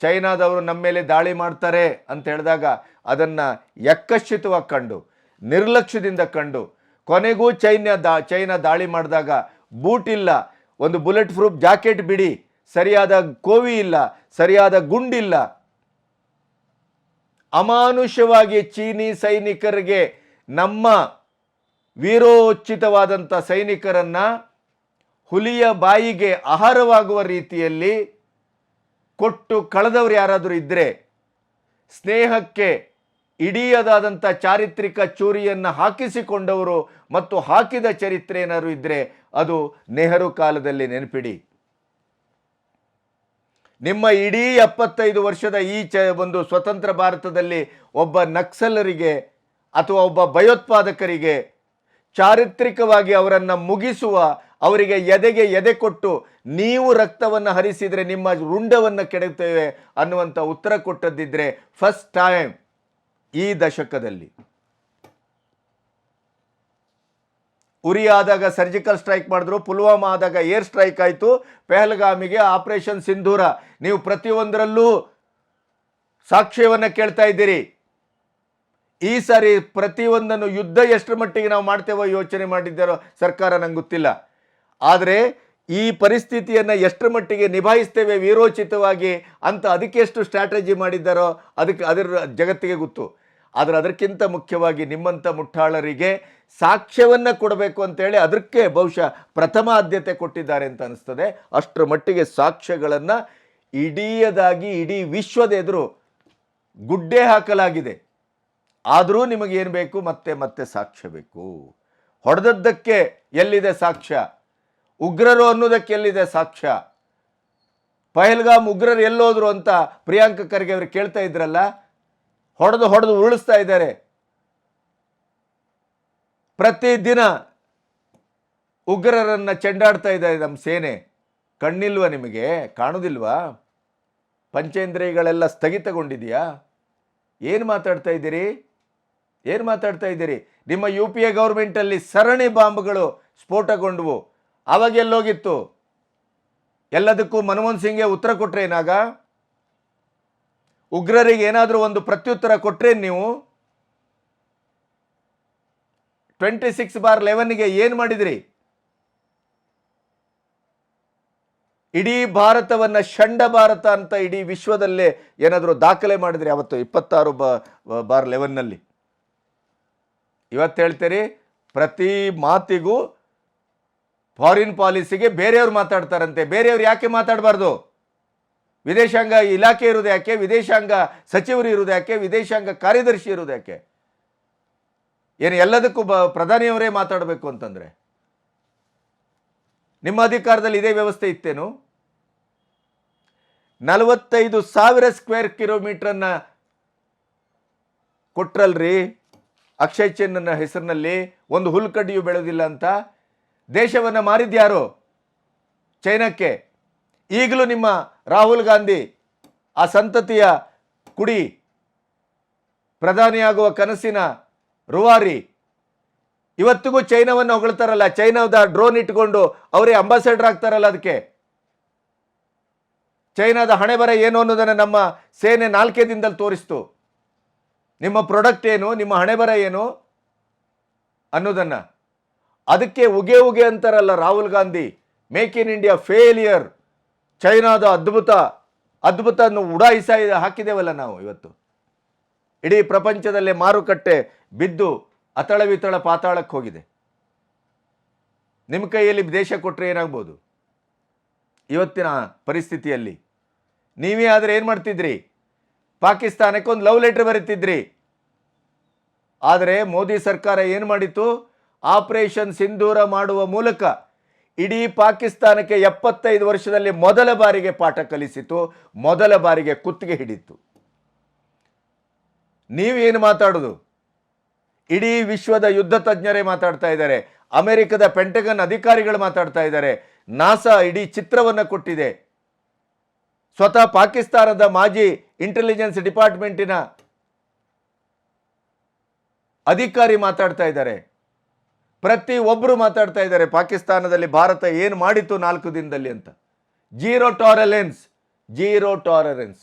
ಚೈನಾದವರು ನಮ್ಮ ಮೇಲೆ ದಾಳಿ ಮಾಡ್ತಾರೆ ಅಂತ ಹೇಳಿದಾಗ ಅದನ್ನು ಯಕ್ಕಶ್ಚಿತವಾಗಿ ಕಂಡು ನಿರ್ಲಕ್ಷ್ಯದಿಂದ ಕಂಡು ಕೊನೆಗೂ ಚೈನಾ ದಾಳಿ ಮಾಡಿದಾಗ ಬೂಟ್ ಇಲ್ಲ, ಒಂದು ಬುಲೆಟ್ ಪ್ರೂಫ್ ಜಾಕೆಟ್ ಬಿಡಿ, ಸರಿಯಾದ ಕೋವಿ ಇಲ್ಲ, ಸರಿಯಾದ ಗುಂಡಿಲ್ಲ, ಅಮಾನುಷವಾಗಿ ಚೀನಿ ಸೈನಿಕರಿಗೆ, ನಮ್ಮ ವೀರೋಚಿತವಾದಂಥ ಸೈನಿಕರನ್ನ ಹುಲಿಯ ಬಾಯಿಗೆ ಆಹಾರವಾಗುವ ರೀತಿಯಲ್ಲಿ ಕೊಟ್ಟು ಕಳೆದವರು ಯಾರಾದರೂ ಇದ್ದರೆ, ಸ್ನೇಹಕ್ಕೆ ಇಡಿಯದಾದಂಥ ಚಾರಿತ್ರಿಕ ಚೂರಿಯನ್ನು ಹಾಕಿಸಿಕೊಂಡವರು ಮತ್ತು ಹಾಕಿದ ಚರಿತ್ರೆ ಏನಾದ್ರು ಇದ್ದರೆ ಅದು ನೆಹರು ಕಾಲದಲ್ಲಿ ನೆನಪಿಡಿ. ನಿಮ್ಮ ಇಡೀ 75 ವರ್ಷದ ಈ ಒಂದು ಸ್ವತಂತ್ರ ಭಾರತದಲ್ಲಿ ಒಬ್ಬ ನಕ್ಸಲರಿಗೆ ಅಥವಾ ಒಬ್ಬ ಭಯೋತ್ಪಾದಕರಿಗೆ ಚಾರಿತ್ರಿಕವಾಗಿ ಅವರನ್ನು ಮುಗಿಸುವ, ಅವರಿಗೆ ಎದೆಗೆ ಎದೆ ಕೊಟ್ಟು ನೀವು ರಕ್ತವನ್ನು ಹರಿಸಿದರೆ ನಿಮ್ಮ ರುಂಡವನ್ನು ಕೆಡುತ್ತೇವೆ ಅನ್ನುವಂಥ ಉತ್ತರ ಕೊಟ್ಟದ್ದಿದ್ರೆ ಫಸ್ಟ್ ಟೈಮ್ ಈ ದಶಕದಲ್ಲಿ. ಉರಿ ಆದಾಗ ಸರ್ಜಿಕಲ್ ಸ್ಟ್ರೈಕ್ ಮಾಡಿದ್ರು, ಪುಲ್ವಾಮಾ ಆದಾಗ ಏರ್ ಸ್ಟ್ರೈಕ್ ಆಯಿತು, ಪೆಹಲ್ಗಾಮಿಗೆ ಆಪರೇಷನ್ ಸಿಂಧೂರ. ನೀವು ಪ್ರತಿಯೊಂದರಲ್ಲೂ ಸಾಕ್ಷ್ಯವನ್ನು ಕೇಳ್ತಾ ಇದ್ದೀರಿ. ಈ ಸಾರಿ ಪ್ರತಿಯೊಂದನ್ನು ಯುದ್ಧ ಎಷ್ಟರ ಮಟ್ಟಿಗೆ ನಾವು ಮಾಡ್ತೇವೋ ಯೋಚನೆ ಮಾಡಿದ್ದಾರೋ ಸರ್ಕಾರ, ನಂಗೆ ಗೊತ್ತಿಲ್ಲ. ಆದರೆ ಈ ಪರಿಸ್ಥಿತಿಯನ್ನು ಎಷ್ಟರ ಮಟ್ಟಿಗೆ ನಿಭಾಯಿಸ್ತೇವೆ ವೀರೋಚಿತವಾಗಿ ಅಂತ ಅದಕ್ಕೆ ಎಷ್ಟು ಸ್ಟ್ರಾಟಜಿ ಮಾಡಿದ್ದಾರೋ ಅದರ ಜಗತ್ತಿಗೆ ಗೊತ್ತು. ಆದರೆ ಅದಕ್ಕಿಂತ ಮುಖ್ಯವಾಗಿ ನಿಮ್ಮಂಥ ಮುಠಾಳರಿಗೆ ಸಾಕ್ಷ್ಯವನ್ನು ಕೊಡಬೇಕು ಅಂತೇಳಿ ಅದಕ್ಕೆ ಬಹುಶಃ ಪ್ರಥಮ ಆದ್ಯತೆ ಕೊಟ್ಟಿದ್ದಾರೆ ಅಂತ ಅನಿಸ್ತದೆ. ಅಷ್ಟರ ಮಟ್ಟಿಗೆ ಸಾಕ್ಷ್ಯಗಳನ್ನು ಇಡೀ ವಿಶ್ವದ ಎದುರು ಗುಡ್ಡೆ ಹಾಕಲಾಗಿದೆ. ಆದರೂ ನಿಮಗೇನು ಬೇಕು? ಮತ್ತೆ ಸಾಕ್ಷ್ಯ ಬೇಕು. ಹೊಡೆದದ್ದಕ್ಕೆ ಎಲ್ಲಿದೆ ಸಾಕ್ಷ್ಯ? ಉಗ್ರರು ಅನ್ನೋದಕ್ಕೆ ಎಲ್ಲಿದೆ ಸಾಕ್ಷ್ಯ? ಪಹಲ್ಗಾಮ್ ಉಗ್ರರು ಎಲ್ಲೋದ್ರು ಅಂತ ಪ್ರಿಯಾಂಕ ಖರ್ಗೆ ಅವರು ಕೇಳ್ತಾ ಇದ್ರಲ್ಲ, ಹೊಡೆದು ಉರುಳಿಸ್ತಾ ಇದ್ದಾರೆ. ಪ್ರತಿದಿನ ಉಗ್ರರನ್ನು ಚೆಂಡಾಡ್ತಾ ಇದ್ದಾರೆ ನಮ್ಮ ಸೇನೆ. ಕಣ್ಣಿಲ್ವಾ ನಿಮಗೆ? ಕಾಣುವುದಿಲ್ವಾ? ಪಂಚೇಂದ್ರಿಯಗಳೆಲ್ಲ ಸ್ಥಗಿತಗೊಂಡಿದೆಯಾ? ಏನು ಮಾತಾಡ್ತಾ ಇದ್ದೀರಿ? ನಿಮ್ಮ UPA ಗೌರ್ಮೆಂಟಲ್ಲಿ ಸರಣಿ ಬಾಂಬ್ಗಳು ಸ್ಫೋಟಗೊಂಡವು. ಅವಾಗೆಲ್ಲೋಗಿತ್ತು? ಎಲ್ಲದಕ್ಕೂ ಮನಮೋಹನ್ ಸಿಂಗ್ಗೆ ಉತ್ತರ ಕೊಟ್ರೆ ಏನಾಗ? ಉಗ್ರರಿಗೆ ಏನಾದರೂ ಒಂದು ಪ್ರತ್ಯುತ್ತರ ಕೊಟ್ರೆ ನೀವು? 26/11ಗೆ ಏನು ಮಾಡಿದ್ರಿ? ಇಡೀ ಭಾರತವನ್ನು ಷಂಡ ಭಾರತ ಅಂತ ಇಡೀ ವಿಶ್ವದಲ್ಲೇ ಏನಾದರೂ ದಾಖಲೆ ಮಾಡಿದ್ರಿ ಅವತ್ತು 26/11ನಲ್ಲಿ? ಇವತ್ತು ಹೇಳ್ತೀರಿ ಪ್ರತಿ ಮಾತಿಗೂ ಫಾರಿನ್ ಪಾಲಿಸಿಗೆ ಬೇರೆಯವ್ರು ಮಾತಾಡ್ತಾರಂತೆ. ಬೇರೆಯವ್ರು ಯಾಕೆ ಮಾತಾಡಬಾರ್ದು? ವಿದೇಶಾಂಗ ಇಲಾಖೆ ಇರೋದು ಯಾಕೆ? ವಿದೇಶಾಂಗ ಸಚಿವರು ಇರೋದು ಯಾಕೆ? ವಿದೇಶಾಂಗ ಕಾರ್ಯದರ್ಶಿ ಇರೋದು ಯಾಕೆ? ಏನು ಎಲ್ಲದಕ್ಕೂ ಪ್ರಧಾನಿಯವರೇ ಮಾತಾಡಬೇಕು ಅಂತಂದರೆ ನಿಮ್ಮ ಅಧಿಕಾರದಲ್ಲಿ ಇದೇ ವ್ಯವಸ್ಥೆ ಇತ್ತೇನು? 45,000 ಸ್ಕ್ವೇರ್ ಕಿಲೋಮೀಟರನ್ನು ಕೊಟ್ರಲ್ರಿ ಅಕ್ಷಯ್ ಚೆನ್ನ ಹೆಸರಿನಲ್ಲಿ. ಒಂದು ಹುಲ್ಕಡ್ಡಿಯು ಬೆಳೆದಿಲ್ಲ ಅಂತ ದೇಶವನ್ನು ಮಾರಿದ್ಯಾರು? ಚೈನಾಕ್ಕೆ. ಈಗಲೂ ನಿಮ್ಮ ರಾಹುಲ್ ಗಾಂಧಿ ಆ ಸಂತತಿಯ ಕುಡಿ ಪ್ರಧಾನಿಯಾಗುವ ಕನಸಿನ ರೂವಾರಿ ಇವತ್ತಿಗೂ ಚೈನಾವನ್ನು ಹೊಗಳ್ತಾರಲ್ಲ. ಚೈನಾದ ಡ್ರೋನ್ ಇಟ್ಕೊಂಡು ಅವರೇ ಅಂಬಾಸಡರ್ ಆಗ್ತಾರಲ್ಲ. ಅದಕ್ಕೆ ಚೈನಾದ ಹಣೆ ಬರ ಏನು ಅನ್ನೋದನ್ನು ನಮ್ಮ ಸೇನೆ 4 ದಿನದಲ್ಲಿ ತೋರಿಸ್ತು. ನಿಮ್ಮ ಪ್ರಾಡಕ್ಟ್ ಏನು, ನಿಮ್ಮ ಹಣೆ ಬರ ಏನು ಅನ್ನೋದನ್ನು. ಅದಕ್ಕೆ ಉಗೆ ಅಂತಾರಲ್ಲ Rahul Gandhi. Make in India failure, ಚೈನಾದ ಅದ್ಭುತ ಉಡಾಯಿಸ ಹಾಕಿದ್ದೇವಲ್ಲ ನಾವು. ಇವತ್ತು ಇಡೀ ಪ್ರಪಂಚದಲ್ಲೇ ಮಾರುಕಟ್ಟೆ ಬಿದ್ದು ಅತಳ ಪಾತಾಳಕ್ಕೆ ಹೋಗಿದೆ. ನಿಮ್ಮ ಕೈಯಲ್ಲಿ ದೇಶ ಕೊಟ್ಟರೆ ಏನಾಗ್ಬೋದು ಇವತ್ತಿನ ಪರಿಸ್ಥಿತಿಯಲ್ಲಿ? ನೀವೇ ಆದರೆ ಏನು ಮಾಡ್ತಿದ್ರಿ? ಪಾಕಿಸ್ತಾನಕ್ಕೆ ಒಂದು ಲವ್ ಲೆಟರ್ ಬರೀತಿದ್ರಿ. ಆದರೆ ಮೋದಿ ಸರ್ಕಾರ ಏನು ಮಾಡಿತು? ಆಪರೇಷನ್ ಸಿಂಧೂರ ಮಾಡುವ ಮೂಲಕ ಇಡೀ ಪಾಕಿಸ್ತಾನಕ್ಕೆ 75 ವರ್ಷದಲ್ಲಿ ಮೊದಲ ಬಾರಿಗೆ ಪಾಠ ಕಲಿಸಿತು, ಮೊದಲ ಬಾರಿಗೆ ಕುತ್ತಿಗೆ ಹಿಡಿತು. ನೀವೇನು ಮಾತಾಡೋದು? ಇಡೀ ವಿಶ್ವದ ಯುದ್ಧ ತಜ್ಞರೇ ಮಾತಾಡ್ತಾ ಇದ್ದಾರೆ. ಅಮೆರಿಕದ ಪೆಂಟಗನ್ ಅಧಿಕಾರಿಗಳು ಮಾತಾಡ್ತಾ ಇದ್ದಾರೆ. ನಾಸಾ ಇಡೀ ಚಿತ್ರವನ್ನು ಕೊಟ್ಟಿದೆ. ಸ್ವತಃ ಪಾಕಿಸ್ತಾನದ ಮಾಜಿ ಇಂಟೆಲಿಜೆನ್ಸ್ ಡಿಪಾರ್ಟ್ಮೆಂಟಿನ ಅಧಿಕಾರಿ ಮಾತಾಡ್ತಾ ಇದ್ದಾರೆ. ಪ್ರತಿ ಒಬ್ಬರು ಮಾತಾಡ್ತಾ ಇದ್ದಾರೆ ಪಾಕಿಸ್ತಾನದಲ್ಲಿ ಭಾರತ ಏನು ಮಾಡಿತು 4 ದಿನದಲ್ಲಿ ಅಂತ. ಜೀರೋ ಟಾಲರೆನ್ಸ್,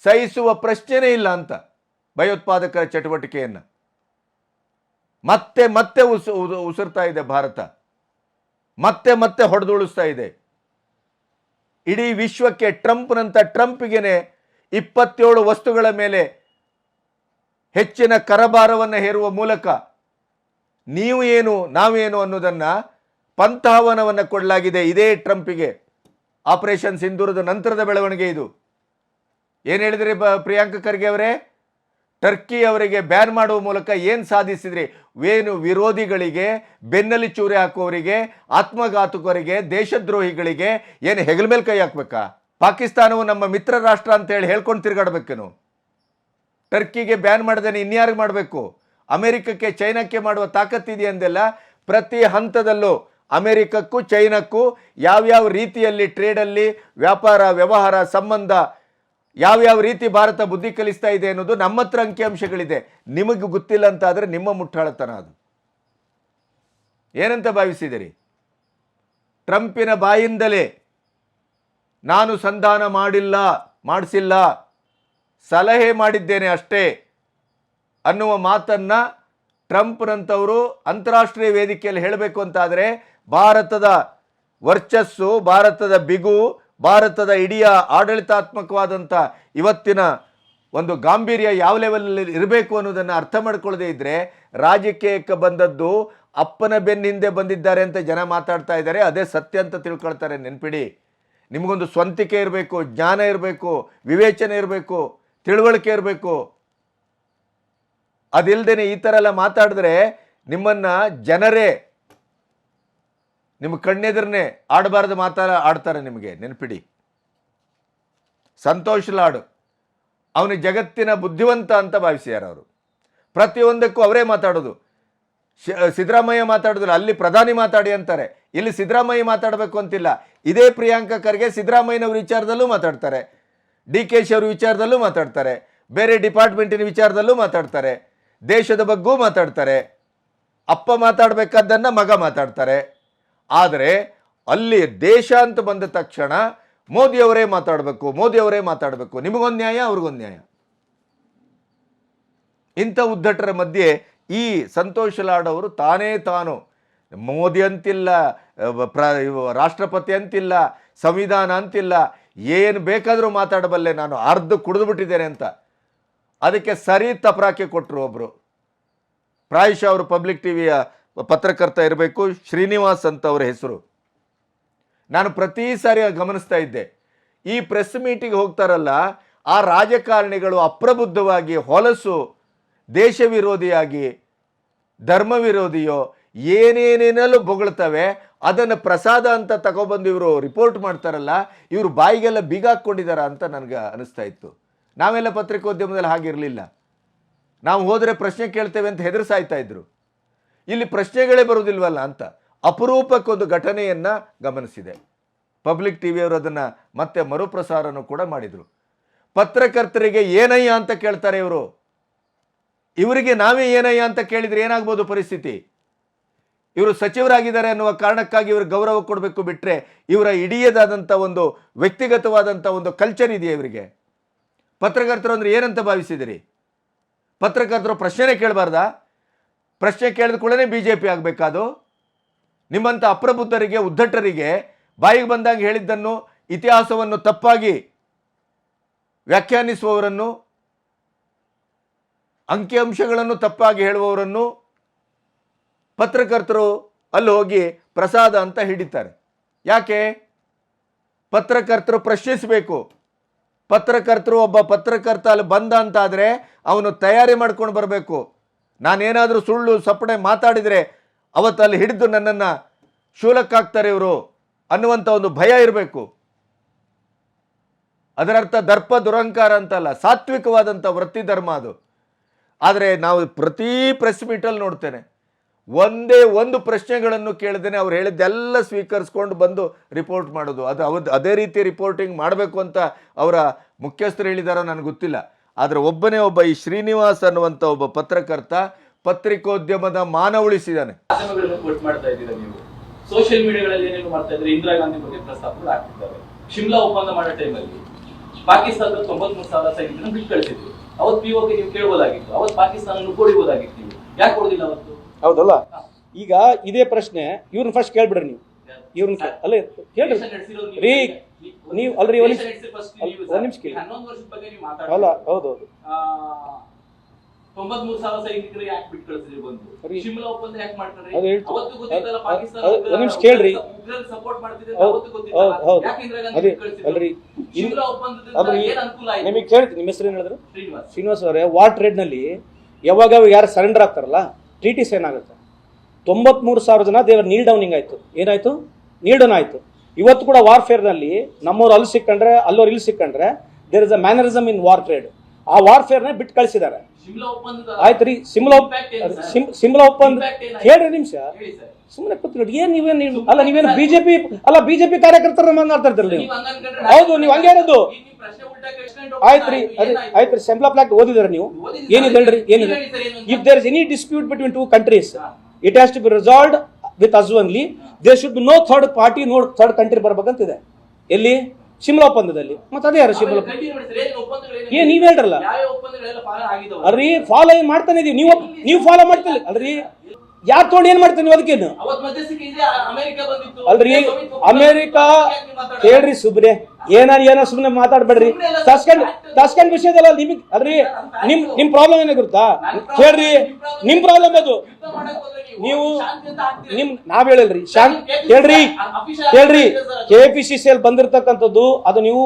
ಸಹಿಸುವ ಪ್ರಶ್ನೆನೇ ಇಲ್ಲ ಅಂತ ಭಯೋತ್ಪಾದಕರ ಚಟುವಟಿಕೆಯನ್ನು. ಮತ್ತೆ ಮತ್ತೆ ಉಸಿರ್ತಾ ಇದೆ ಭಾರತ, ಮತ್ತೆ ಮತ್ತೆ ಹೊಡೆದುಳಿಸ್ತಾ ಇದೆ. ಇಡೀ ವಿಶ್ವಕ್ಕೆ ಟ್ರಂಪ್ಗೆನೆ 27 ವಸ್ತುಗಳ ಮೇಲೆ ಹೆಚ್ಚಿನ ಕರಭಾರವನ್ನು ಹೇರುವ ಮೂಲಕ ನೀವು ಏನು ನಾವೇನು ಅನ್ನೋದನ್ನ ಪಂಥಾಹ್ವಾನವನ್ನು ಕೊಡಲಾಗಿದೆ ಇದೇ ಟ್ರಂಪ್ಗೆ. ಆಪರೇಷನ್ ಸಿಂಧೂರದ ನಂತರದ ಬೆಳವಣಿಗೆ ಇದು. ಏನು ಹೇಳಿದ್ರಿ ಪ್ರಿಯಾಂಕ ಖರ್ಗೆ ಅವರೇ? ಟರ್ಕಿ ಅವರಿಗೆ ಬ್ಯಾನ್ ಮಾಡುವ ಮೂಲಕ ಏನು ಸಾಧಿಸಿದ್ರಿ? ಏನು ವಿರೋಧಿಗಳಿಗೆ, ಬೆನ್ನಲ್ಲಿ ಚೂರಿ ಹಾಕುವವರಿಗೆ, ಆತ್ಮಘಾತುಕರಿಗೆ, ದೇಶದ್ರೋಹಿಗಳಿಗೆ ಏನು ಹೆಗಲ ಮೇಲೆ ಕೈ ಹಾಕ್ಬೇಕಾ? ಪಾಕಿಸ್ತಾನವು ನಮ್ಮ ಮಿತ್ರ ರಾಷ್ಟ್ರ ಅಂತ ಹೇಳಿ ಹೇಳ್ಕೊಂಡು ತಿರುಗಾಡ್ಬೇಕೇನು? ಟರ್ಕಿಗೆ ಬ್ಯಾನ್ ಮಾಡದೇನೆ ಇನ್ಯಾರಿಗೆ ಮಾಡಬೇಕು? ಅಮೆರಿಕಕ್ಕೆ, ಚೈನಾಕ್ಕೆ ಮಾಡುವ ತಾಕತ್ತಿದೆ ಅಂದೆಲ್ಲ. ಪ್ರತಿ ಹಂತದಲ್ಲೂ ಅಮೆರಿಕಕ್ಕೂ ಚೈನಾಕ್ಕೂ ಯಾವ್ಯಾವ ರೀತಿಯಲ್ಲಿ ಟ್ರೇಡಲ್ಲಿ, ವ್ಯಾಪಾರ ವ್ಯವಹಾರ ಸಂಬಂಧ ಯಾವ್ಯಾವ ರೀತಿ ಭಾರತ ಬುದ್ಧಿ ಕಲಿಸ್ತಾ ಇದೆ ಅನ್ನೋದು ನಮ್ಮ ಹತ್ರ ಅಂಕಿಅಂಶಗಳಿದೆ. ನಿಮಗೆ ಗೊತ್ತಿಲ್ಲ ಅಂತ ಆದರೆ ನಿಮ್ಮ ಮುಟ್ಟಾಳತನ ಅದು. ಏನಂತ ಭಾವಿಸಿದಿರಿ? ಟ್ರಂಪಿನ ಬಾಯಿಂದಲೇ ನಾನು ಸಂಧಾನ ಮಾಡಿಸಿಲ್ಲ, ಸಲಹೆ ಮಾಡಿದ್ದೇನೆ ಅಷ್ಟೇ ಅನ್ನುವ ಮಾತನ್ನ ಟ್ರಂಪ್ನಂಥವರು ಅಂತಾರಾಷ್ಟ್ರೀಯ ವೇದಿಕೆಯಲ್ಲಿ ಹೇಳಬೇಕು ಅಂತಾದರೆ ಭಾರತದ ವರ್ಚಸ್ಸು, ಭಾರತದ ಬಿಗು, ಭಾರತದ ಇಡೀ ಆಡಳಿತಾತ್ಮಕವಾದಂಥ ಇವತ್ತಿನ ಒಂದು ಗಾಂಭೀರ್ಯ ಯಾವ ಲೆವೆಲಲ್ಲಿ ಇರಬೇಕು ಅನ್ನೋದನ್ನು ಅರ್ಥ ಮಾಡ್ಕೊಳ್ಳದೆ ಇದ್ದರೆ, ರಾಜಕೀಯಕ್ಕೆ ಬಂದದ್ದು ಅಪ್ಪನ ಬೆನ್ನ ಹಿಂದೆ ಬಂದಿದ್ದಾರೆ ಅಂತ ಜನ ಮಾತಾಡ್ತಾ ಇದ್ದಾರೆ, ಅದೇ ಸತ್ಯ ಅಂತ ತಿಳ್ಕೊಳ್ತಾರೆ. ನೆನ್ಪಿಡಿ, ನಿಮಗೊಂದು ಸ್ವಂತಿಕೆ ಇರಬೇಕು, ಜ್ಞಾನ ಇರಬೇಕು, ವಿವೇಚನೆ ಇರಬೇಕು, ತಿಳುವಳಿಕೆ ಇರಬೇಕು. ಅದಿಲ್ಲದೇನೆ ಈ ಥರ ಎಲ್ಲ ಮಾತಾಡಿದ್ರೆ ನಿಮ್ಮನ್ನು ಜನರೇ ನಿಮ್ಮ ಕಣ್ಣೆದುರನ್ನೇ ಆಡಬಾರ್ದು ಆಡ್ತಾರೆ ನಿಮಗೆ. ನೆನಪಿಡಿ, ಸಂತೋಷ್ ಲಾಡ್ ಅವನು ಜಗತ್ತಿನ ಬುದ್ಧಿವಂತ ಅಂತ ಭಾವಿಸ್ಯಾರ ಅವರು. ಪ್ರತಿಯೊಂದಕ್ಕೂ ಅವರೇ ಮಾತಾಡೋದು. ಸಿದ್ದರಾಮಯ್ಯ ಮಾತಾಡೋದಿಲ್ಲ, ಅಲ್ಲಿ ಪ್ರಧಾನಿ ಮಾತಾಡಿ ಅಂತಾರೆ. ಇಲ್ಲಿ ಸಿದ್ದರಾಮಯ್ಯ ಮಾತಾಡಬೇಕು ಅಂತಿಲ್ಲ. ಇದೇ ಪ್ರಿಯಾಂಕ ಖರ್ಗೆ ಸಿದ್ದರಾಮಯ್ಯನವ್ರ ವಿಚಾರದಲ್ಲೂ ಮಾತಾಡ್ತಾರೆ, DK ಅವ್ರ ವಿಚಾರದಲ್ಲೂ ಮಾತಾಡ್ತಾರೆ, ಬೇರೆ ಡಿಪಾರ್ಟ್ಮೆಂಟಿನ ವಿಚಾರದಲ್ಲೂ ಮಾತಾಡ್ತಾರೆ, ದೇಶದ ಬಗ್ಗೂ ಮಾತಾಡ್ತಾರೆ. ಅಪ್ಪ ಮಾತಾಡಬೇಕಾದ್ದನ್ನು ಮಗ ಮಾತಾಡ್ತಾರೆ. ಆದರೆ ಅಲ್ಲಿ ದೇಶ ಅಂತ ಬಂದ ತಕ್ಷಣ ಮೋದಿಯವರೇ ಮಾತಾಡಬೇಕು. ನಿಮಗೊಂದು ನ್ಯಾಯ, ಅವ್ರಿಗೊಂದು ನ್ಯಾಯ. ಇಂಥ ಉದ್ದಟರ ಮಧ್ಯೆ ಈ ಸಂತೋಷ್ ಲಾಡ್ ಅವರು ತಾನು ಮೋದಿ ಅಂತಿಲ್ಲ, ರಾಷ್ಟ್ರಪತಿ ಅಂತಿಲ್ಲ, ಸಂವಿಧಾನ ಅಂತಿಲ್ಲ, ಏನು ಬೇಕಾದರೂ ಮಾತಾಡಬಲ್ಲೆ, ನಾನು ಅರ್ಧ ಕುಡಿದು ಬಿಟ್ಟಿದ್ದೇನೆ ಅಂತ ಅದಕ್ಕೆ ಸರಿ ತಪರಾಕೆ ಕೊಟ್ಟರು ಒಬ್ಬರು. ಪ್ರಾಯಶಃ ಅವರು ಪಬ್ಲಿಕ್ ಟಿವಿಯ ಪತ್ರಕರ್ತ ಇರಬೇಕು, ಶ್ರೀನಿವಾಸ್ ಅಂತ ಅವರ ಹೆಸರು. ನಾನು ಪ್ರತಿ ಸಾರಿ ಗಮನಿಸ್ತಾ ಇದ್ದೆ, ಈ ಪ್ರೆಸ್ ಮೀಟಿಗೆ ಹೋಗ್ತಾರಲ್ಲ ಆ ರಾಜಕಾರಣಿಗಳು ಅಪ್ರಬುದ್ಧವಾಗಿ, ಹೊಲಸು, ದೇಶ ವಿರೋಧಿಯಾಗಿ, ಧರ್ಮ ವಿರೋಧಿಯೋ ಏನೇನೇನೆಲ್ಲೂ ಬೊಗಳ್ತವೆ. ಅದನ್ನು ಪ್ರಸಾದ ಅಂತ ತಗೊಬಂದು ಇವರು ರಿಪೋರ್ಟ್ ಮಾಡ್ತಾರಲ್ಲ, ಇವರು ಬಾಯಿಗೆಲ್ಲ ಬೀಗ ಹಾಕ್ಕೊಂಡಿದ್ದಾರ ಅಂತ ನನಗೆ ಅನಿಸ್ತಾ ಇತ್ತು. ನಾವೆಲ್ಲ ಪತ್ರಿಕೋದ್ಯಮದಲ್ಲಿ ಹಾಗಿರಲಿಲ್ಲ. ನಾವು ಹೋದರೆ ಪ್ರಶ್ನೆ ಕೇಳ್ತೇವೆ ಅಂತ ಹೆದರ್ಸಾಯ್ತಾ ಇದ್ರು. ಇಲ್ಲಿ ಪ್ರಶ್ನೆಗಳೇ ಬರುವುದಿಲ್ವಲ್ಲ ಅಂತ ಅಪರೂಪಕ್ಕೊಂದು ಘಟನೆಯನ್ನು ಗಮನಿಸಿದೆ. ಪಬ್ಲಿಕ್ ಟಿವಿಯವರು ಅದನ್ನು ಮತ್ತೆ ಮರುಪ್ರಸಾರನೂ ಕೂಡ ಮಾಡಿದರು. ಪತ್ರಕರ್ತರಿಗೆ ಏನಯ್ಯ ಅಂತ ಕೇಳ್ತಾರೆ ಇವರು. ಇವರಿಗೆ ನಾವೇ ಏನಯ್ಯ ಅಂತ ಕೇಳಿದರೆ ಏನಾಗ್ಬೋದು ಪರಿಸ್ಥಿತಿ? ಇವರು ಸಚಿವರಾಗಿದ್ದಾರೆ ಅನ್ನುವ ಕಾರಣಕ್ಕಾಗಿ ಇವರು ಗೌರವ ಕೊಡಬೇಕು ಬಿಟ್ಟರೆ ಇವರ ಇಡೀದಾದಂಥ ಒಂದು ವ್ಯಕ್ತಿಗತವಾದಂಥ ಒಂದು ಕಲ್ಚರ್ ಇದೆಯಾ ಇವರಿಗೆ? ಪತ್ರಕರ್ತರು ಅಂದರೆ ಏನಂತ ಭಾವಿಸಿದಿರಿ? ಪತ್ರಕರ್ತರು ಪ್ರಶ್ನೆನೇ ಕೇಳಬಾರ್ದಾ? ಪ್ರಶ್ನೆ ಕೇಳಿದ ಕೂಡಲೇ BJP ಆಗಬೇಕಾದು? ನಿಮ್ಮಂಥ ಅಪ್ರಬುದ್ಧರಿಗೆ, ಉದ್ದಟರಿಗೆ, ಬಾಯಿಗೆ ಬಂದಾಗ ಹೇಳಿದ್ದನ್ನು, ಇತಿಹಾಸವನ್ನು ತಪ್ಪಾಗಿ ವ್ಯಾಖ್ಯಾನಿಸುವವರನ್ನು, ಅಂಕಿಅಂಶಗಳನ್ನು ತಪ್ಪಾಗಿ ಹೇಳುವವರನ್ನು ಪತ್ರಕರ್ತರು ಅಲ್ಲಿ ಹೋಗಿ ಪ್ರಸಾದ ಅಂತ ಹಿಡಿತಾರೆ. ಯಾಕೆ? ಪತ್ರಕರ್ತರು ಪ್ರಶ್ನಿಸಬೇಕು. ಒಬ್ಬ ಪತ್ರಕರ್ತ ಅಲ್ಲಿ ಬಂದ ಅಂತಾದರೆ ಅವನು ತಯಾರಿ ಮಾಡ್ಕೊಂಡು ಬರಬೇಕು. ನಾನೇನಾದರೂ ಸುಳ್ಳು ಸಪ್ಪಡೆ ಮಾತಾಡಿದರೆ ಅವತ್ತು ಅಲ್ಲಿ ಹಿಡಿದು ನನ್ನನ್ನು ಶೂಲಕ್ಕಾಗ್ತಾರೆ ಇವರು ಅನ್ನುವಂಥ ಒಂದು ಭಯ ಇರಬೇಕು. ಅದರರ್ಥ ದರ್ಪ ದುರಹಂಕಾರ ಅಂತಲ್ಲ, ಸಾತ್ವಿಕವಾದಂಥ ವೃತ್ತಿ ಧರ್ಮ ಅದು. ಆದರೆ ನಾವು ಪ್ರತಿ ಪ್ರೆಸ್ ಮೀಟಲ್ಲಿ ನೋಡ್ತೇನೆ, ಒಂದೇ ಒಂದು ಪ್ರಶ್ನೆಗಳನ್ನು ಕೇಳಿದೇನೆ ಅವ್ರು ಹೇಳಿದ್ದೆಲ್ಲ ಸ್ವೀಕರಿಸ್ಕೊಂಡು ಬಂದು ರಿಪೋರ್ಟ್ ಮಾಡೋದು. ಅದೇ ರೀತಿ ರಿಪೋರ್ಟಿಂಗ್ ಮಾಡಬೇಕು ಅಂತ ಅವರ ಮುಖ್ಯಸ್ಥರು ಹೇಳಿದಾರೋ ನನಗೆ ಗೊತ್ತಿಲ್ಲ. ಆದರೆ ಒಬ್ಬ ಈ ಶ್ರೀನಿವಾಸ್ ಅನ್ನುವಂಥ ಒಬ್ಬ ಪತ್ರಕರ್ತ ಪತ್ರಿಕೋದ್ಯಮದ ಮಾನ ಉಳಿಸಿದ್ದಾನೆ. ಸೋಷಿಯಲ್ ಮೀಡಿಯಾಗಳಲ್ಲಿ ಏನೇನು ಮಾಡ್ತಾ ಇದ್ರೆ ಇಂದಿರಾ ಗಾಂಧಿ ಬಗ್ಗೆ ಪ್ರಸ್ತಾಪಗಳು ಆಗ್ತಿದ್ದಾವೆ. ಶಿಮ್ಲಾ ಒಪ್ಪಂದ ಮಾಡೋ ಟೈಮಲ್ಲಿ ಪಾಕಿಸ್ತಾನದ 93,000 ಸೈನಿಕರನ್ನು ಬಿಟ್ಟು ಕಳಿಸಿದ್ರು. ಅವತ್ತು POK ನೀವು ಕೇಳಬಹುದಾಗಿತ್ತು, ಅವತ್ತು ಪಾಕಿಸ್ತಾನ ಕೊಡಿಬಹುದಾಗಿತ್ತು. ನೀವು ಯಾಕೆ ಕೊಡೋದಿಲ್ಲ ಅವತ್ತು? ಹೌದಲ್ಲ? ಈಗ ಇದೇ ಪ್ರಶ್ನೆ ಇವ್ರನ್ನ ಫಸ್ಟ್ ಕೇಳ್ಬಿಡ್ರಿ ನೀವು. ಇವ್ರನ್ನ ಅಲ್ಲ ಕೇಳ್ರಿ ರೀ, ನೀವು ಅಲ್ರಿ ಒಂದ್ ನಿಮಿಷ ಕೇಳಿ. ಅಲ್ಲ ಹೌದೌದು 93,000 ಸೈನಿಕರಿಗೆ ಯಾಕೆ ಬಿಟ್ಟು ಕಳಿಸಿದ್ರಿ ಬಂದು? ಶಿಮ್ಲಾ ಒಪ್ಪಂದ ಯಾಕೆ ಮಾಡ್ಕೊಂಡ್ರಿ? ಅವತ್ತು ಗೊತ್ತಿತ್ತಲ್ಲ ಪಾಕಿಸ್ತಾನ ಒಂದ್ ನಿಮಿಷ ಕೇಳ್ರಿ. ಸಪೋರ್ಟ್ ಮಾಡ್ತಿದೆ ಅಂತ ಅವತ್ತು ಗೊತ್ತಿತ್ತಲ್ಲ, ಯಾಕೆ ಇಂದಿರಾ ಗಾಂಧಿ ಕಳಿಸಿದ್ರಿ? ಅಲ್ರಿ ಶಿಮ್ಲಾ ಒಪ್ಪಂದದಿಂದ ಏನು ಅನುಕೂಲ ಆಯ್ತು? ನಿಮಗೆ ಕೇಳ್ತೀನಿ, ನಿಮ್ಮ ಹೆಸರು ಏನು ಹೇಳಿದ್ರು? ಶ್ರೀನಿವಾಸ್. ಶ್ರೀನಿವಾಸ್ ಅವರೇ, ವಾರ್ ಟ್ರೇಡ್ ನಲ್ಲಿ ಯಾವಾಗ ಯಾರು ಸರೆಂಡರ್ ಆಗ್ತಾರಲ್ಲ ಟ್ರೀಟಿಸ್ ಏನಾಗುತ್ತೆ? 93,000 ಜನ ದೇವರ್ ನೀಲ್ ಡೌನಿಂಗ್ ಆಯ್ತು. ಏನಾಯ್ತು? ನೀಲ್ ಡೌನ್ ಆಯ್ತು. ಇವತ್ತು ಕೂಡ ವಾರ್ಫೇರ್ ನಲ್ಲಿ ನಮ್ಮವ್ರು ಅಲ್ಲಿ ಸಿಕ್ಕಂಡ್ರೆ ಅಲ್ಲೋರು ಇಲ್ಲಿ ಸಿಕ್ಕಂಡ್ರೆ there is a mannerism in war trade. ಆ ವಾರ್ಫೇರ್ ನ ಬಿಟ್ಟು ಕಳಿಸಿದ್ದಾರೆ. ಆಯ್ತು ರೀ, ಸಿಮ್ಲಾ ಒಪ್ಪಂದ ಹೇಳ್ರಿ ನಿಮಿಷ ಸುಮ್ಮನೆ ಕೂತ್ಕೊಳ್ಳಿ. ಏನ್ ನೀವೇನು ಅಲ್ಲ, ನೀವೇನು ಬಿಜೆಪಿ ಕಾರ್ಯಕರ್ತರ ಮಾತಾಡ್ತಾ ಇರ್ತೀರಿ ನೀವು. ಹೌದು, ನೀವು ಹಂಗೆ ಇರೋದು. ಆಯ್ತ್ರಿ, ಆಯ್ತ್ರಿ, ಸಿಮ್ಲಾ ಪ್ಲಾಕ್ಟ್ ಓದಿದಾರೆ ನೀವು? ಏನಿದೆ ಹೇಳ್ರಿ, ಏನಿದೆ? If there is any dispute between two countries, it has to be resolved with us only. There should be no third party, no third country ಬರ್ಬೇಕಂತಿದೆ. ಎಲ್ಲಿ? ಶಿಮ್ಲಾ ಒಪ್ಪಂದದಲ್ಲಿ. ಮತ್ತೆ ಅದೇ ಯಾರು ಶಿಮ್ಲಾ? ಏನ್ ನೀವ್ ಹೇಳ್ರಲ್ಲ ಅಲ್ರಿ, ಫಾಲೋ ಏನ್ ಮಾಡ್ತಾನೆ ಇದೀವಿ. ನೀವು ಫಾಲೋ ಮಾಡ್ತಿಲ್ಲ ಅಲ್ರಿ. ಯಾರು ತೊಗೊಂಡು ಏನ್ ಮಾಡ್ತಾನೆ ಅದಕ್ಕೇನು? ಅಲ್ರಿ ಅಮೇರಿಕಾ ಹೇಳ್ರಿ ಸುಬ್ರೆ, ಏನೋ ಸುಮ್ನೆ ಮಾತಾಡ್ಬೇಡ್ರಿ. ತಸ್ಕಂಡ್ ವಿಷಯದಲ್ಲ ನಿಮಗ್ ಅಲ್ರಿ. ನಿಮ್ ಪ್ರಾಬ್ಲಮ್ ಏನೇ ಗೊತ್ತಾ? ಹೇಳ್ರಿ, ನಿಮ್ ಪ್ರಾಬ್ಲಮ್ ಅದು. ನೀವು ನಾವ್ ಹೇಳಿಲ್ರಿ ಹೇಳ್ರಿ KPCC ಬಂದಿರ್ತಕ್ಕಂಥದ್ದು ಅದು ನೀವು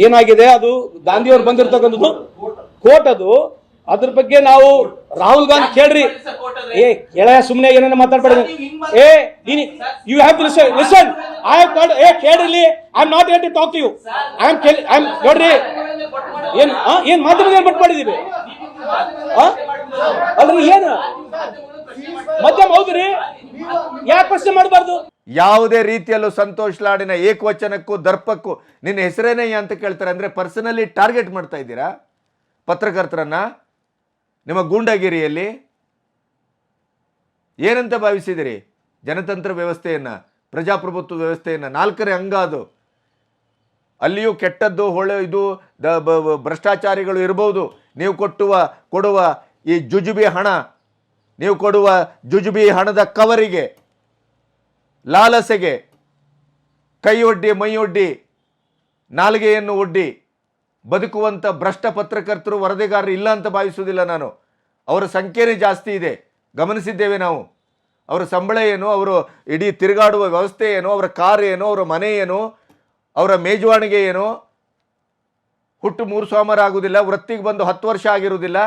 ಏನಾಗಿದೆ, ಅದು ಗಾಂಧಿಯವ್ರು ಬಂದಿರ್ತಕ್ಕಂಥದ್ದು ಕೋರ್ಟ್. ಅದು ಅದ್ರ ಬಗ್ಗೆ ನಾವು ರಾಹುಲ್ ಗಾಂಧಿ ಕೇಳ್ರಿ. ಎಳೆಯ ಸುಮ್ನೆ ಏನೇನ ಮಾತಾಡ್ಬೇಡ್ರಿ. You have to listen. I have called. ಕೇಳ್ರಿ, I am not at to talk to you. I am ನೋಡ್ರಿ, ಏನ್ ಮಾತಾಡೋದು ಬಟ್ ಮಾಡಿದೀವಿ ಅಲ್ರಿ. ಏನು ಮಧ್ಯಮ ಹೌದ್ರಿ, ಯಾಕೆ ಪ್ರಶ್ನೆ ಮಾಡಬಾರ್ದು? ಯಾವುದೇ ರೀತಿಯಲ್ಲೂ ಸಂತೋಷ್ ಲಾಡಿನ ಏಕವಚನಕ್ಕೂ ದರ್ಪಕ್ಕೂ ನಿನ್ನ ಹೆಸರೇನೇ ಅಂತ ಕೇಳ್ತಾರೆ. ಅಂದ್ರೆ ಪರ್ಸನಲಿ ಟಾರ್ಗೆಟ್ ಮಾಡ್ತಾ ಇದ್ದೀರಾ ಪತ್ರಕರ್ತರನ್ನ ನಿಮ್ಮ ಗೂಂಡಾಗಿರಿಯಲ್ಲಿ? ಏನಂತ ಭಾವಿಸಿದಿರಿ ಜನತಂತ್ರ ವ್ಯವಸ್ಥೆಯನ್ನ, ಪ್ರಜಾಪ್ರಭುತ್ವ ವ್ಯವಸ್ಥೆಯನ್ನ? 4ನೇ ಅಂಗ ಅದು. ಅಲ್ಲಿಯೂ ಕೆಟ್ಟದ್ದು ಇದು ಭ್ರಷ್ಟಾಚಾರಿಗಳು ಇರಬಹುದು. ನೀವು ಕೊಡುವ ಈ ಜುಜುಬಿ ಹಣ, ನೀವು ಕೊಡುವ ಜುಜುಬಿ ಹಣದ ಕವರಿಗೆ, ಲಾಲಸೆಗೆ ಕೈ ಒಡ್ಡಿ ಮೈಯೊಡ್ಡಿ ನಾಲಿಗೆಯನ್ನು ಒಡ್ಡಿ ಬದುಕುವಂಥ ಭ್ರಷ್ಟ ಪತ್ರಕರ್ತರು, ವರದಿಗಾರರು ಇಲ್ಲ ಅಂತ ಭಾವಿಸುವುದಿಲ್ಲ ನಾನು. ಅವರ ಸಂಖ್ಯೆನೇ ಜಾಸ್ತಿ ಇದೆ, ಗಮನಿಸಿದ್ದೇವೆ ನಾವು. ಅವರ ಸಂಬಳ ಏನು, ಅವರು ಇಡೀ ತಿರುಗಾಡುವ ವ್ಯವಸ್ಥೆ ಏನು, ಅವರ ಕಾರ್ ಏನು, ಅವರ ಮನೆ ಏನು, ಅವರ ಮೇಜುವಾಣಿಗೆ ಏನು. ಹುಟ್ಟು 3 ಸೋಮವಾರ ಆಗುವುದಿಲ್ಲ, ವೃತ್ತಿಗೆ ಬಂದು 10 ವರ್ಷ ಆಗಿರುವುದಿಲ್ಲ.